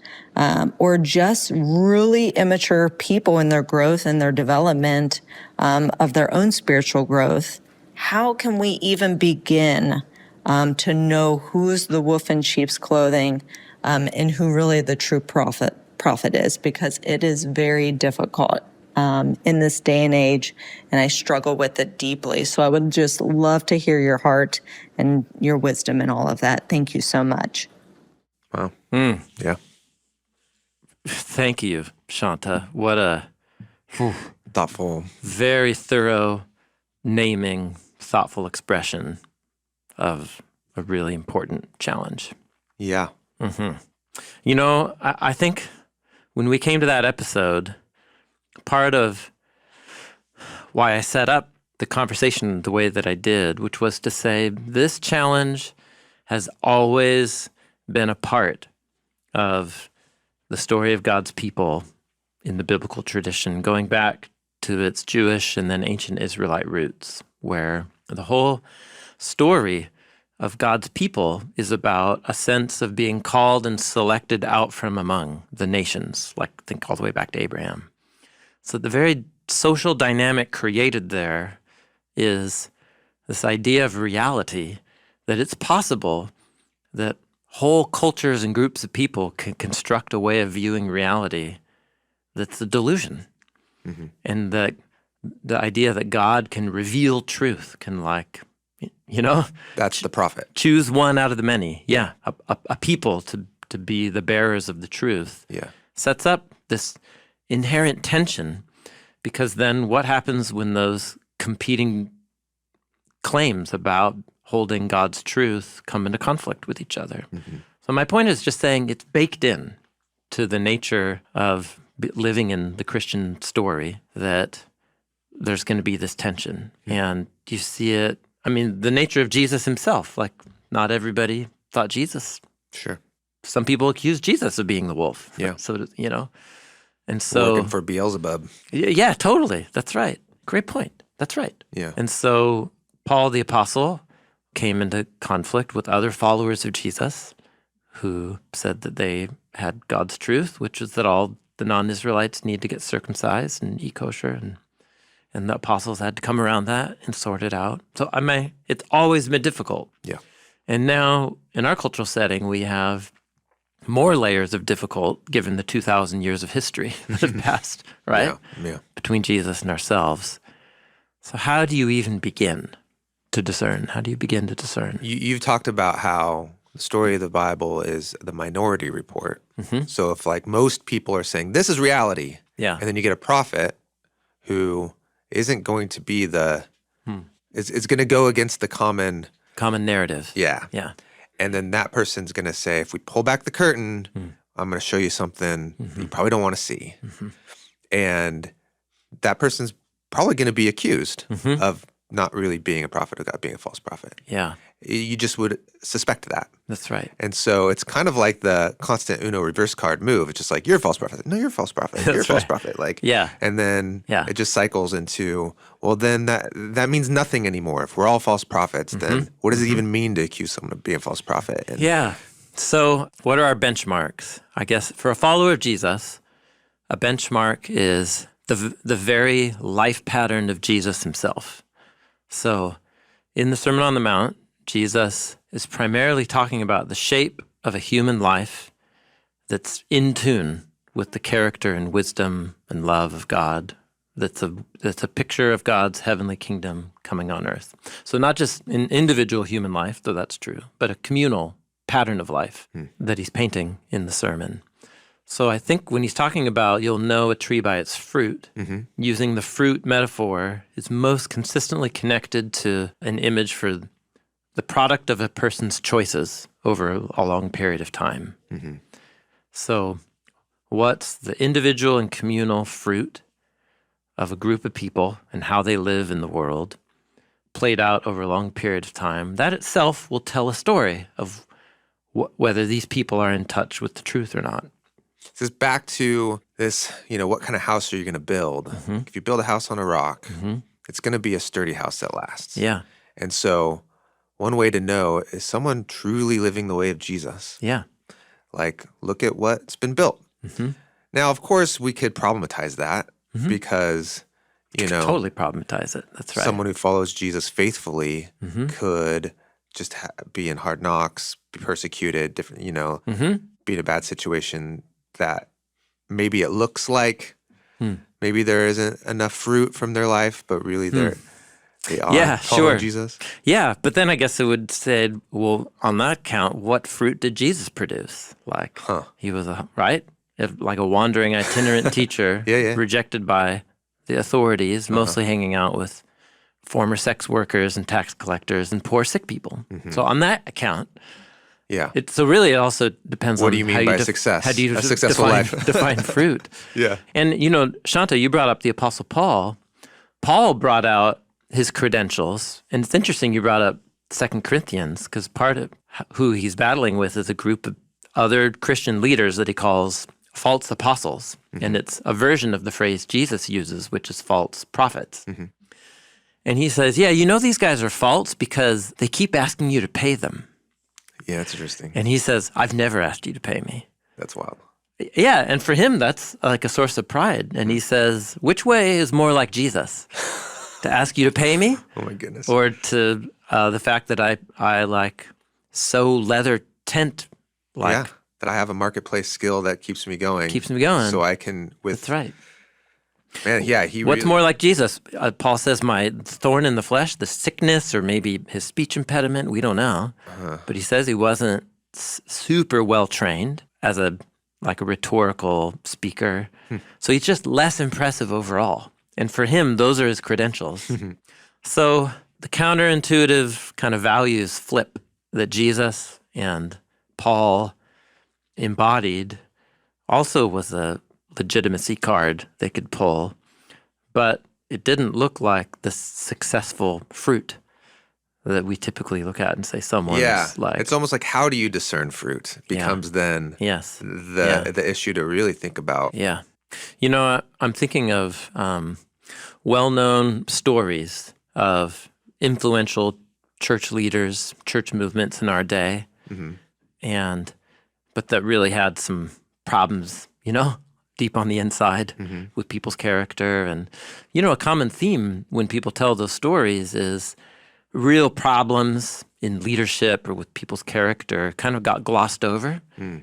or just really immature people in their growth and their development of their own spiritual growth, how can we even begin to know who's the wolf in sheep's clothing and who really the true prophet is? Because it is very difficult in this day and age, and I struggle with it deeply. So I would just love to hear your heart and your wisdom and all of that. Thank you so much. Wow. Yeah. Thank you, Shanta. What a Thoughtful. very thorough naming, thoughtful expression of a really important challenge. Yeah. You know, I think when we came to that episode, part of why I set up the conversation the way that I did, which was to say this challenge has always been a part of the story of God's people in the biblical tradition, going back to its Jewish and then ancient Israelite roots, where the whole story of God's people is about a sense of being called and selected out from among the nations, like think all the way back to Abraham. So the very social dynamic created there is this idea of reality, that it's possible that whole cultures and groups of people can construct a way of viewing reality that's a delusion. And the idea that God can reveal truth, can That's the prophet. choose one out of the many. Yeah, a people to be the bearers of the truth. Yeah. Sets up this inherent tension, because then what happens when those competing claims about holding God's truth come into conflict with each other? So my point is just saying it's baked in to the nature of living in the Christian story that there's going to be this tension. And you see it, I mean, the nature of Jesus himself, like not everybody thought Jesus. Sure. Some people accused Jesus of being the wolf. Yeah. So, and so. Working for Beelzebub. Yeah, totally. That's right. Great point. That's right. Yeah. And so Paul the Apostle came into conflict with other followers of Jesus who said that they had God's truth, which is that all the non-Israelites need to get circumcised and eat kosher, and the apostles had to come around that and sort it out. So it's always been difficult. Yeah. And now in our cultural setting, we have more layers of difficult given the 2,000 years of history that have passed, right? Yeah. Between Jesus and ourselves. So how do you even begin to discern? How do you begin to discern? You've talked about how the story of the Bible is the minority report. So if like most people are saying, this is reality, Yeah. and then you get a prophet who isn't going to be it's going to go against the common narrative. Yeah. Yeah. And then that person's going to say, if we pull back the curtain, I'm going to show you something you probably don't want to see. And that person's probably going to be accused of not really being a prophet of God, being a false prophet. Yeah. You just would suspect that. That's right. And so it's kind of like the constant Uno reverse card move. It's just like, you're a false prophet. No, you're a false prophet. You're a false prophet. Like, Yeah. And then Yeah. it just cycles into, well, then that means nothing anymore. If we're all false prophets, then what does it even mean to accuse someone of being a false prophet? And Yeah. So what are our benchmarks? I guess for a follower of Jesus, a benchmark is the very life pattern of Jesus himself. So in the Sermon on the Mount, Jesus is primarily talking about the shape of a human life that's in tune with the character and wisdom and love of God. That's a picture of God's heavenly kingdom coming on earth. So not just an individual human life, though that's true, but a communal pattern of life that he's painting in the sermon. So I think when he's talking about you'll know a tree by its fruit, using the fruit metaphor is most consistently connected to an image for the product of a person's choices over a long period of time. So what's the individual and communal fruit of a group of people and how they live in the world, played out over a long period of time, that itself will tell a story of whether these people are in touch with the truth or not. This is back to this, what kind of house are you going to build? Mm-hmm. If you build a house on a rock, it's going to be a sturdy house that lasts. Yeah. And so one way to know, is someone truly living the way of Jesus? Yeah. Like, look at what's been built. Mm-hmm. Now, of course, we could problematize that because, Totally problematize it. That's right. someone who follows Jesus faithfully could just be in hard knocks, be persecuted, different, be in a bad situation that maybe it looks like maybe there isn't enough fruit from their life, but really they are following Jesus. Yeah, but then I guess it would say, well, on that count, what fruit did Jesus produce? Like, he was like a wandering itinerant teacher, rejected by the authorities, mostly hanging out with former sex workers and tax collectors and poor sick people. So on that account, so really it also depends on what do you mean by success? How do you a successful life? define fruit? Yeah. And, Shanta, you brought up the Apostle Paul. Paul brought out his credentials. And it's interesting you brought up 2 Corinthians, because part of who he's battling with is a group of other Christian leaders that he calls false apostles. And it's a version of the phrase Jesus uses, which is false prophets. And he says, these guys are false because they keep asking you to pay them. Yeah, that's interesting. And he says, I've never asked you to pay me. That's wild. Yeah, and for him, that's like a source of pride. And he says, which way is more like Jesus? To ask you to pay me? Oh my goodness. Or to the fact that I like sew leather tent, like that I have a marketplace skill that keeps me going. So I can That's right. Man, What's more like Jesus? Paul says, my thorn in the flesh, the sickness, or maybe his speech impediment, we don't know. But he says he wasn't super well trained as a rhetorical speaker. So he's just less impressive overall. And for him, those are his credentials. So the counterintuitive kind of values flip that Jesus and Paul embodied also was a legitimacy card they could pull, but it didn't look like the successful fruit that we typically look at and say someone's like. It's almost like, how do you discern fruit becomes then the issue to really think about. Yeah. I'm thinking of well-known stories of influential church leaders, church movements in our day, but that really had some problems, deep on the inside with people's character. And, a common theme when people tell those stories is real problems in leadership or with people's character kind of got glossed over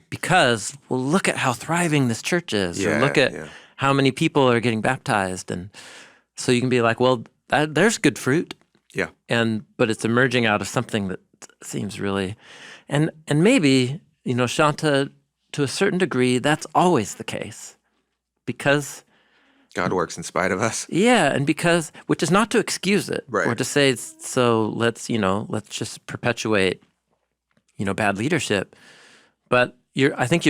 because, well, look at how thriving this church is, or look at how many people are getting baptized. And so you can be like, well, there's good fruit. Yeah. But it's emerging out of something that seems really, and maybe, Shanta, to a certain degree, that's always the case. Because God works in spite of us. Yeah, and which is not to excuse it, right, or to say, so let's just perpetuate, bad leadership. But I think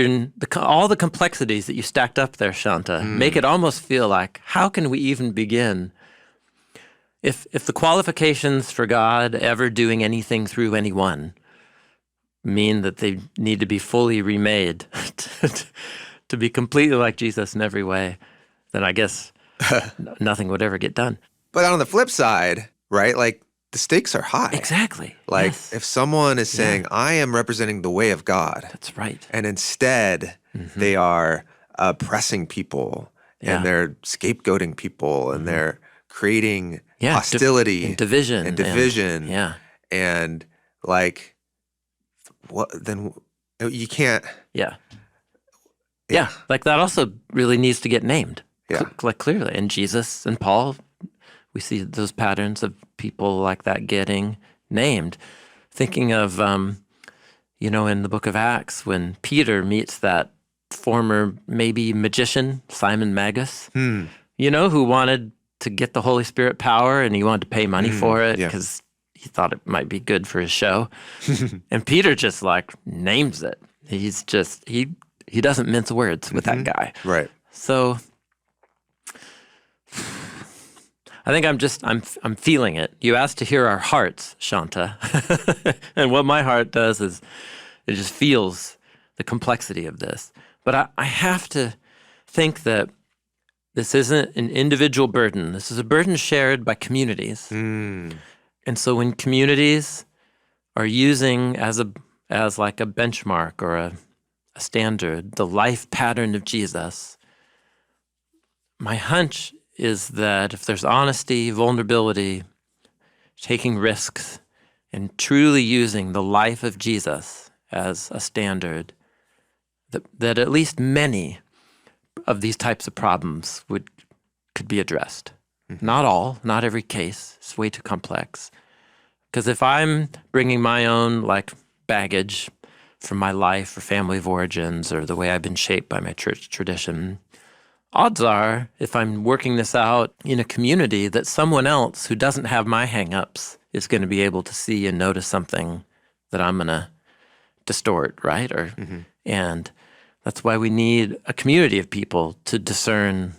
all the complexities that you stacked up there, Shanta, make it almost feel like, how can we even begin? If the qualifications for God ever doing anything through anyone mean that they need to be fully remade to be completely like Jesus in every way, then I guess nothing would ever get done. But on the flip side, right, like the stakes are high. Exactly. Like if someone is saying, I am representing the way of God. That's right. And instead they are oppressing people and they're scapegoating people and they're creating hostility and division. And like, what then you can't. Yeah, like that also really needs to get named, like clearly. And Jesus and Paul, we see those patterns of people like that getting named. Thinking of, in the book of Acts, when Peter meets that former maybe magician, Simon Magus, who wanted to get the Holy Spirit power and he wanted to pay money for it because he thought it might be good for his show. And Peter just names it. He's just, he doesn't mince words with that guy. Right. So I think I'm feeling it. You asked to hear our hearts, Shanta. And what my heart does is it just feels the complexity of this. But I have to think that this isn't an individual burden. This is a burden shared by communities. And so when communities are using as like a benchmark or a standard the life pattern of Jesus, my hunch is that if there's honesty, vulnerability, taking risks, and truly using the life of Jesus as a standard, that at least many of these types of problems could be addressed. Not all, not every case. It's way too complex. Because if I'm bringing my own baggage from my life or family of origins or the way I've been shaped by my church tradition, odds are, if I'm working this out in a community, that someone else who doesn't have my hang-ups is going to be able to see and notice something that I'm going to distort, right? And that's why we need a community of people to discern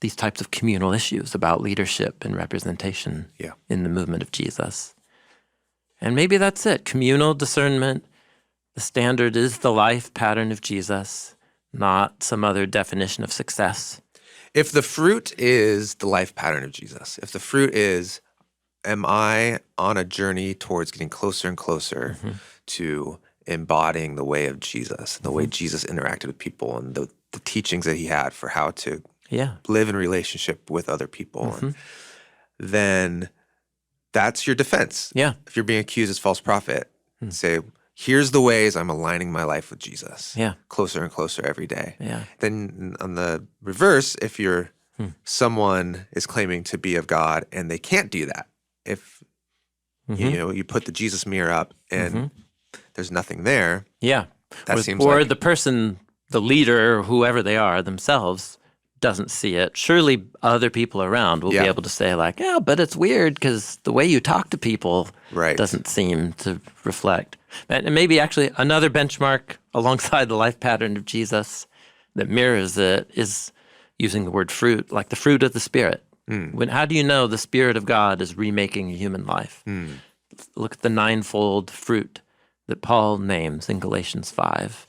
these types of communal issues about leadership and representation in the movement of Jesus. And maybe that's it. Communal discernment, the standard is the life pattern of Jesus, not some other definition of success. If the fruit is the life pattern of Jesus, if the fruit is, am I on a journey towards getting closer and closer to embodying the way of Jesus, the way Jesus interacted with people, and the teachings that he had for how to live in relationship with other people, and then that's your defense. Yeah. If you're being accused as false prophet, say, here's the ways I'm aligning my life with Jesus. Yeah. Closer and closer every day. Yeah. Then on the reverse, if you're someone is claiming to be of God and they can't do that, if you put the Jesus mirror up and there's nothing there. Yeah. That seems or like the person, the leader, whoever they are themselves, doesn't see it. Surely other people around will be able to say but it's weird because the way you talk to people doesn't seem to reflect. And maybe actually another benchmark alongside the life pattern of Jesus that mirrors it is using the word fruit, like the fruit of the Spirit. How do you know the Spirit of God is remaking a human life? Look at the ninefold fruit that Paul names in Galatians 5.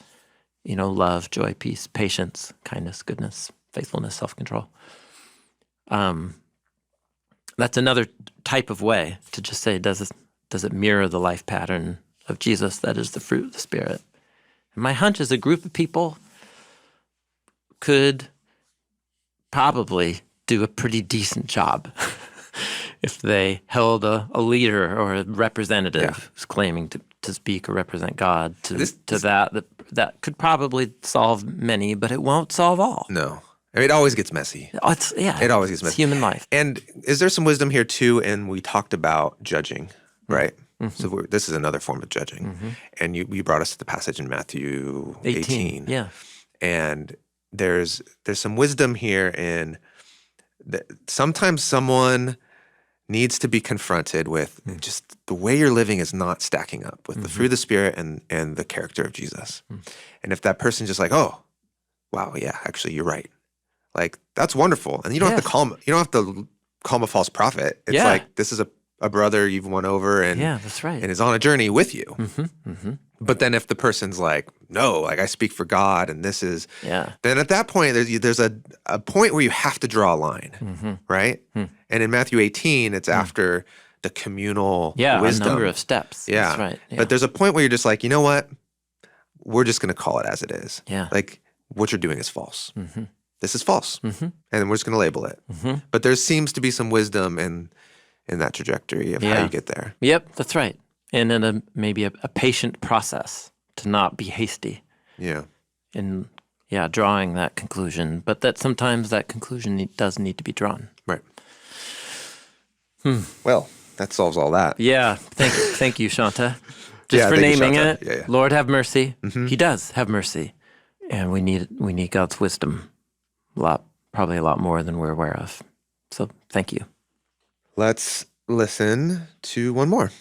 Love, joy, peace, patience, kindness, goodness, faithfulness, self-control. That's another type of way to just say, does it mirror the life pattern of Jesus that is the fruit of the Spirit? And my hunch is a group of people could probably do a pretty decent job if they held a leader or a representative who's claiming to speak or represent God that could probably solve many, but it won't solve all. No. It always gets messy. It always gets messy. It's human life. And is there some wisdom here too? And we talked about judging, right? So this is another form of judging. And you brought us to the passage in Matthew 18. Yeah. And there's some wisdom here in that sometimes someone needs to be confronted with just the way you're living is not stacking up with the fruit of the Spirit and the character of Jesus. And if that person's just oh, wow, yeah, actually you're right. That's wonderful. And you don't have to call him a false prophet. It's this is a brother you've won over and that's right. and is on a journey with you. But then if the person's no, I speak for God and this is then at that point there's a point where you have to draw a line, right? And in Matthew 18, it's after the communal wisdom. A number of steps. Yeah. That's right. Yeah. But there's a point where you're just you know what? We're just going to call it as it is. Yeah. What you're doing is false. This is false. And we're just going to label it. But there seems to be some wisdom in that trajectory of how you get there. Yep, that's right. And then maybe a patient process to not be hasty. Yeah. In drawing that conclusion, but that sometimes that conclusion does need to be drawn. Right. Well, that solves all that. Yeah. Thank you, Shanta. Just for naming it. Yeah. Lord have mercy. He does have mercy. And we need God's wisdom probably a lot more than we're aware of. So thank you. Let's listen to one more.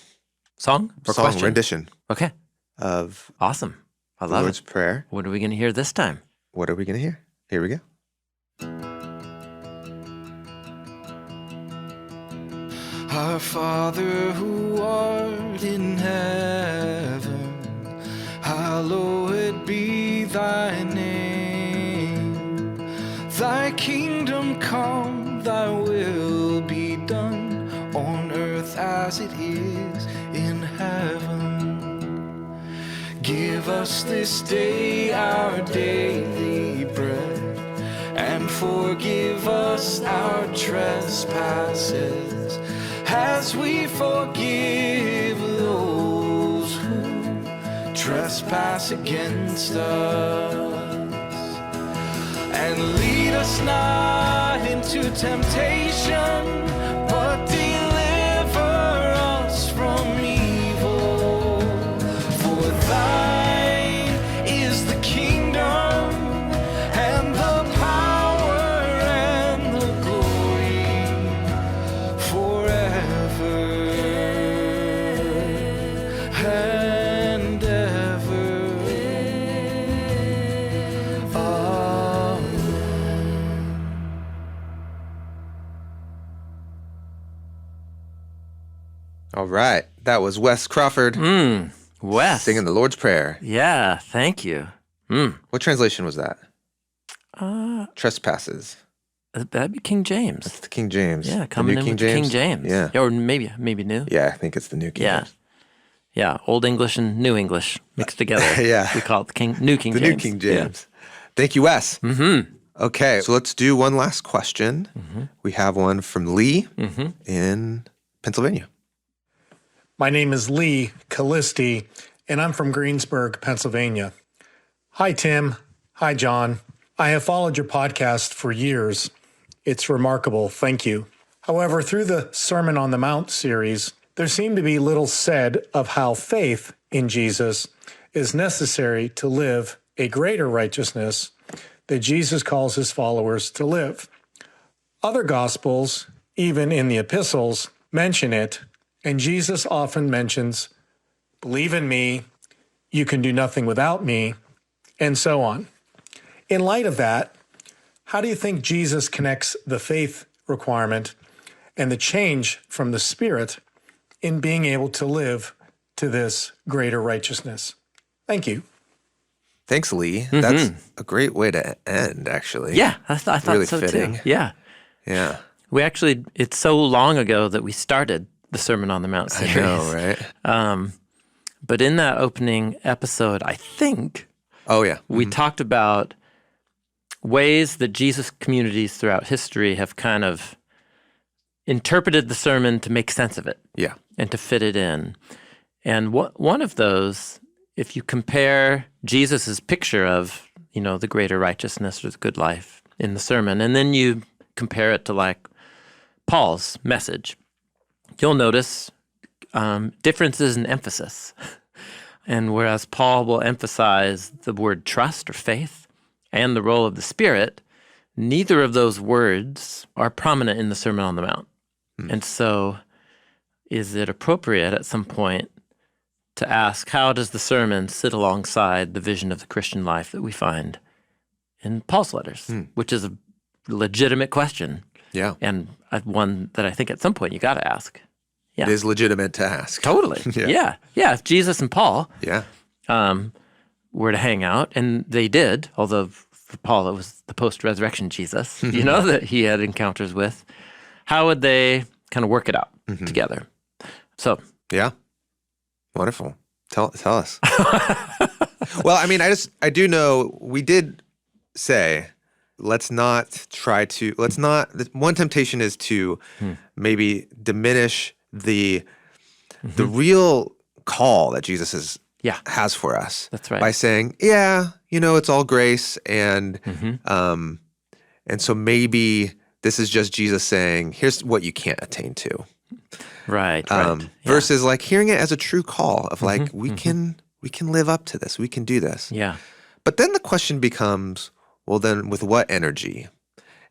Song or question? Rendition. Okay. Of awesome. I the love Lord's it. Prayer. What are we going to hear this time? What are we going to hear? Here we go. Our Father who art in heaven, hallowed be thy name. Thy kingdom come, thy will be done, on earth as it is in heaven. Give us this day our daily bread, and forgive us our trespasses, as we forgive those who trespass against us. And lead us not into temptation, but deliver us from evil. For thine is the kingdom, and the power, and the glory, forever and ever. All right. That was Wes Crawford Wes. singing the Lord's Prayer. Yeah, thank you. What translation was that? Trespasses. That'd be King James. That's the King James. Yeah, The coming New in King with the King James? James. Yeah. Or maybe new. Yeah, I think it's the New King Yeah. James. Yeah, Old English and New English mixed together. Yeah. We call it the New King The James. New King James. Thank you, Wes. Mm-hmm. Okay, so let's do one last question. We have one from Lee in Pennsylvania. My name is Lee Callisti, and I'm from Greensburg, Pennsylvania. Hi, Tim. Hi, John. I have followed your podcast for years. It's remarkable. Thank you. However, through the Sermon on the Mount series, there seemed to be little said of how faith in Jesus is necessary to live a greater righteousness that Jesus calls his followers to live. Other Gospels, even in the epistles, mention it, and Jesus often mentions, believe in me, you can do nothing without me, and so on. In light of that, how do you think Jesus connects the faith requirement and the change from the Spirit in being able to live to this greater righteousness? Thank you. Thanks, Lee. That's a great way to end, actually. Yeah, I thought Really so fitting. too. Yeah. Yeah. We actually, it's so long ago that we started the Sermon on the Mount series. I know, right? But in that opening episode, I think Oh, yeah. we talked about ways that Jesus communities throughout history have kind of interpreted the sermon to make sense of it. Yeah. And to fit it in. And one of those, if you compare Jesus's picture of, the greater righteousness or the good life in the sermon, and then you compare it to like Paul's message, you'll notice differences in emphasis. And whereas Paul will emphasize the word trust or faith and the role of the Spirit, neither of those words are prominent in the Sermon on the Mount. And so is it appropriate at some point to ask, how does the sermon sit alongside the vision of the Christian life that we find in Paul's letters, which is a legitimate question. Yeah. And one that I think at some point you got to ask. Yeah. It is legitimate to ask. Totally. Yeah. If Jesus and Paul were to hang out, and they did, although for Paul it was the post-resurrection Jesus, that he had encounters with, how would they kind of work it out together? So. Yeah. Wonderful. Tell us. Well, I mean, I do know we did say, one temptation is to maybe diminish the real call that Jesus has for us. That's right. By saying, it's all grace, and so maybe this is just Jesus saying, here's what you can't attain to. Right. Versus like hearing it as a true call of like, we can live up to this. We can do this. Yeah. But then the question becomes, well, then with what energy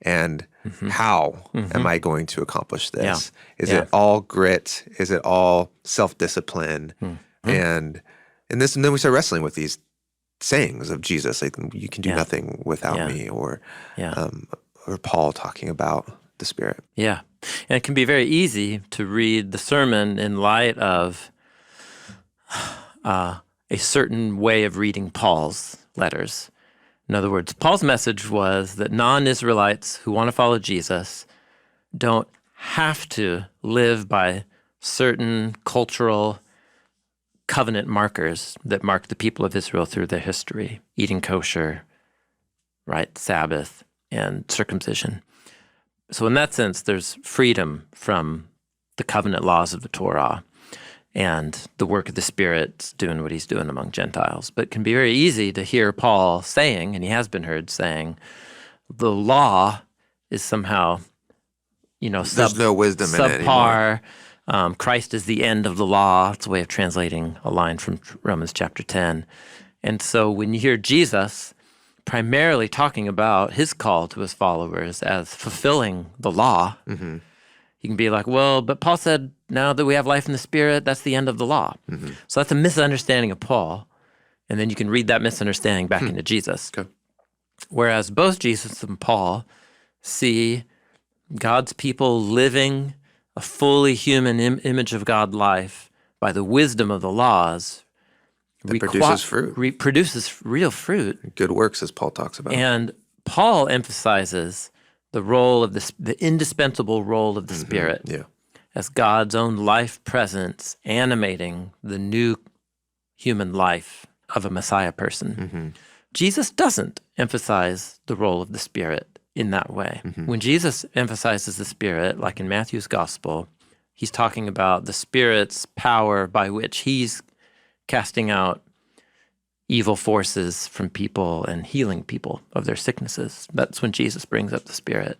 and how am I going to accomplish this? Is it all grit? Is it all self-discipline? And then we start wrestling with these sayings of Jesus, like you can do nothing without me, or Paul talking about the Spirit. Yeah. And it can be very easy to read the sermon in light of a certain way of reading Paul's letters. In other words, Paul's message was that non-Israelites who want to follow Jesus don't have to live by certain cultural covenant markers that mark the people of Israel through their history, eating kosher, right, Sabbath, and circumcision. So in that sense, there's freedom from the covenant laws of the Torah and the work of the Spirit doing what he's doing among Gentiles. But it can be very easy to hear Paul saying, and he has been heard saying, the law is somehow, there's no wisdom in it anymore. Subpar. Christ is the end of the law. It's a way of translating a line from Romans chapter 10. And so when you hear Jesus primarily talking about his call to his followers as fulfilling the law, you can be like, well, but Paul said now that we have life in the Spirit, that's the end of the law. So that's a misunderstanding of Paul. And then you can read that misunderstanding back into Jesus. Okay. Whereas both Jesus and Paul see God's people living a fully human image of God life by the wisdom of the laws that produces fruit. Produces real fruit. Good works, as Paul talks about. And Paul emphasizes the role of the indispensable role of the Spirit as God's own life presence animating the new human life of a Messiah person. Jesus doesn't emphasize the role of the Spirit in that way. When Jesus emphasizes the Spirit, like in Matthew's Gospel, he's talking about the Spirit's power by which he's casting out evil forces from people and healing people of their sicknesses. That's when Jesus brings up the Spirit.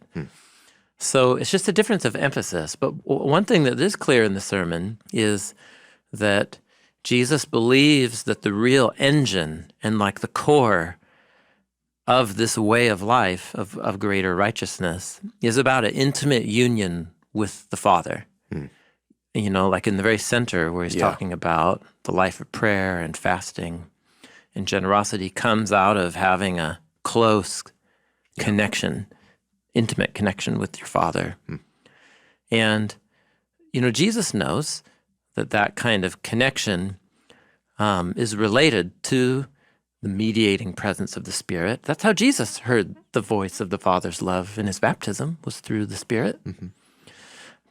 So it's just a difference of emphasis. But one thing that is clear in the sermon is that Jesus believes that the real engine and like the core of this way of life, of greater righteousness, is about an intimate union with the Father. Like in the very center where he's talking about the life of prayer and fasting and generosity comes out of having a close connection, intimate connection with your Father. And, Jesus knows that kind of connection is related to the mediating presence of the Spirit. That's how Jesus heard the voice of the Father's love in his baptism, was through the Spirit.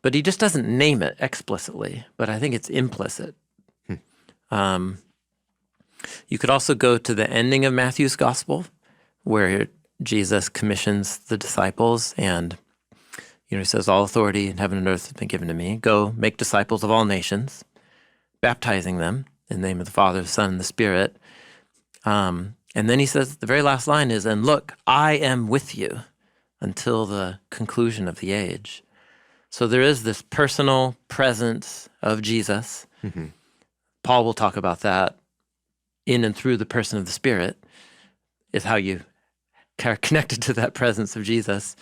But he just doesn't name it explicitly, but I think it's implicit. You could also go to the ending of Matthew's Gospel, where Jesus commissions the disciples and he says, all authority in heaven and earth has been given to me. Go make disciples of all nations, baptizing them in the name of the Father, the Son, and the Spirit. And then he says, the very last line is, and look, I am with you until the conclusion of the age. So there is this personal presence of Jesus. Paul will talk about that in and through the person of the Spirit, is how you are connected to that presence of Jesus,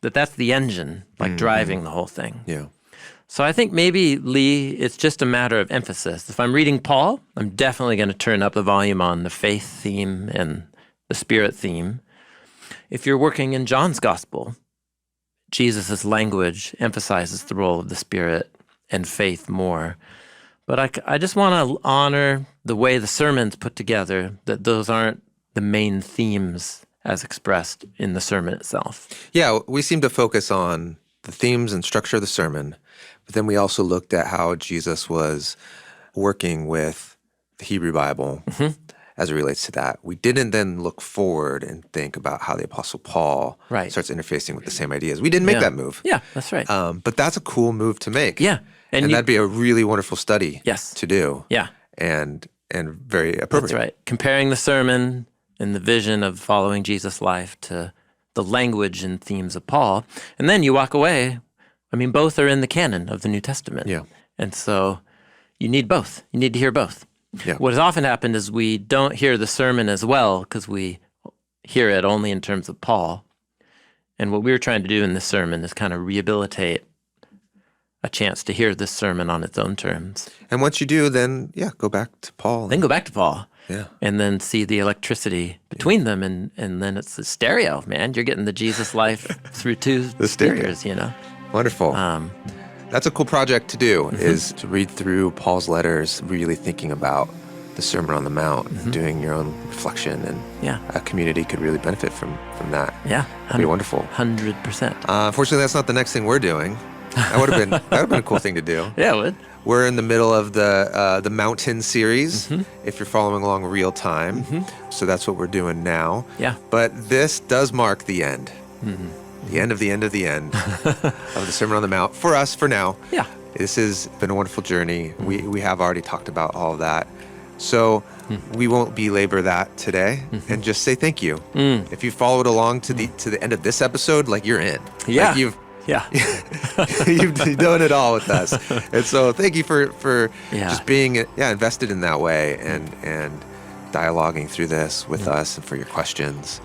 that's the engine, like driving the whole thing. Yeah. So I think maybe, Lee, it's just a matter of emphasis. If I'm reading Paul, I'm definitely going to turn up the volume on the faith theme and the Spirit theme. If you're working in John's Gospel, Jesus' language emphasizes the role of the Spirit and faith more. But I just want to honor the way the sermon's put together, that those aren't the main themes as expressed in the sermon itself. Yeah, we seem to focus on the themes and structure of the sermon, but then we also looked at how Jesus was working with the Hebrew Bible as it relates to that. We didn't then look forward and think about how the Apostle Paul starts interfacing with the same ideas. We didn't make that move. Yeah, that's right. But that's a cool move to make. Yeah. And that'd be a really wonderful study to do. Yeah. And very appropriate. That's right. Comparing the sermon and the vision of following Jesus' life to the language and themes of Paul. And then you walk away. I mean, both are in the canon of the New Testament. Yeah. And so you need both. You need to hear both. Yeah. What has often happened is we don't hear the sermon as well because we hear it only in terms of Paul. And what we were trying to do in this sermon is kind of rehabilitate a chance to hear this sermon on its own terms. And once you do, then, go back to Paul. Then go back to Paul. Yeah. And then see the electricity between them, and then it's the stereo, man. You're getting the Jesus life through two speakers, Wonderful. That's a cool project to do, is to read through Paul's letters, really thinking about the Sermon on the Mount, doing your own reflection, and a community could really benefit from that. Yeah. That'd be wonderful. 100%. Unfortunately, that's not the next thing we're doing. That would have been a cool thing to do. Yeah, it would. We're in the middle of the Mountain series, if you're following along real time. So that's what we're doing now. Yeah. But this does mark the end. The end of the end of the end of the Sermon on the Mount for us, for now. Yeah. This has been a wonderful journey. We have already talked about all of that. So we won't belabor that today and just say thank you. If you followed along to the end of this episode, like, you're in. Yeah. Like you've done it all with us. And so thank you for just being invested in that way and dialoguing through this with us and for your questions.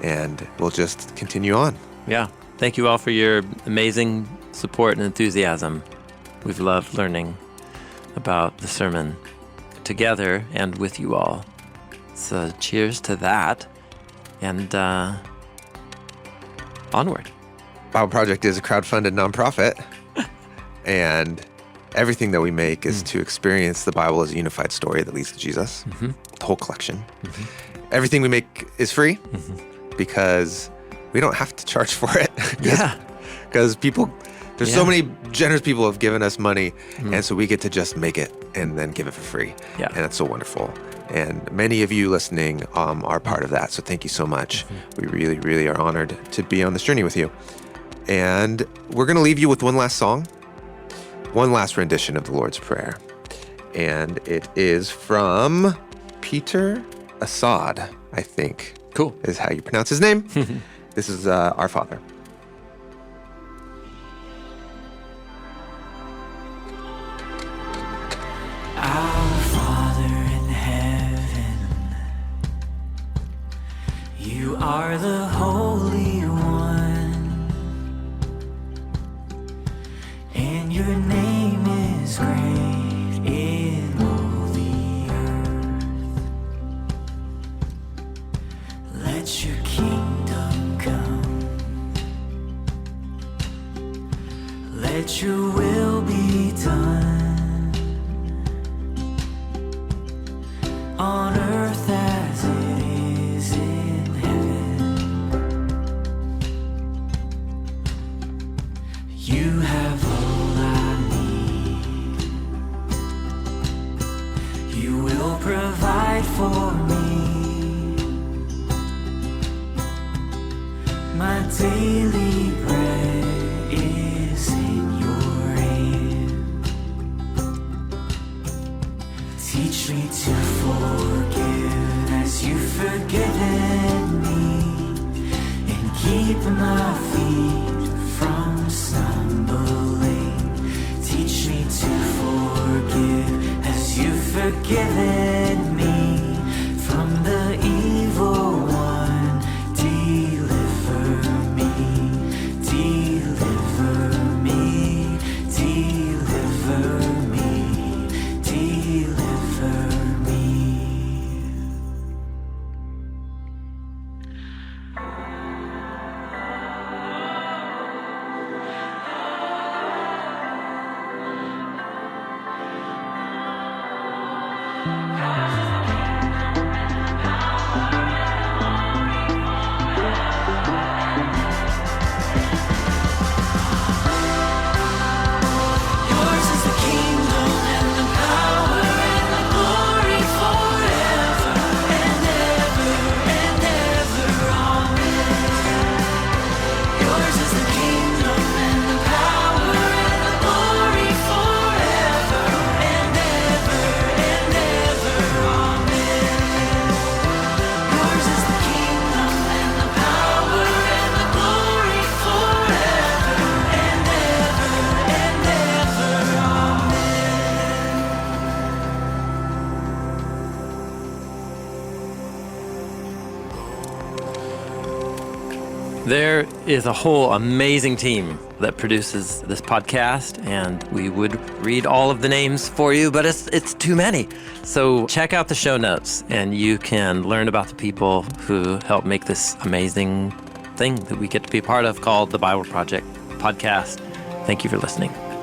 And we'll just continue on. Yeah. Thank you all for your amazing support and enthusiasm. We've loved learning about the sermon together and with you all. So cheers to that, and onward. Bible Project is a crowdfunded nonprofit, and everything that we make is to experience the Bible as a unified story that leads to Jesus, the whole collection. Everything we make is free because we don't have to charge for it. Because there's so many generous people who have given us money, and so we get to just make it and then give it for free. And that's so wonderful. And many of you listening are part of that, so thank you so much. We really, really are honored to be on this journey with you. And we're going to leave you with one last song, one last rendition of the Lord's Prayer. And it is from Peter Assad, I think. Cool. Is how you pronounce his name. This is Our Father. Our Father in heaven, you are the Holy One, and your name is great in all the earth. Let your kingdom come, let your will be done, on earth as it is in heaven. You have all I need. You will provide for me my daily bread is in your hand. Teach me to forgive as you've forgiven me, and keep my feet from stumbling. Teach me to forgive as you've forgiven me from the evil one. Deliver me, deliver me, deliver me, deliver me. Yours is the kingdom and the power and the glory forever and ever and ever. Amen. Yours is the kingdom and the power and the glory forever and ever and ever. Amen. Yours is the kingdom and the power and the glory forever and ever and ever. There is a whole amazing team that produces this podcast, and we would read all of the names for you, but it's too many. So check out the show notes, and you can learn about the people who help make this amazing thing that we get to be a part of called the Bible Project podcast. Thank you for listening.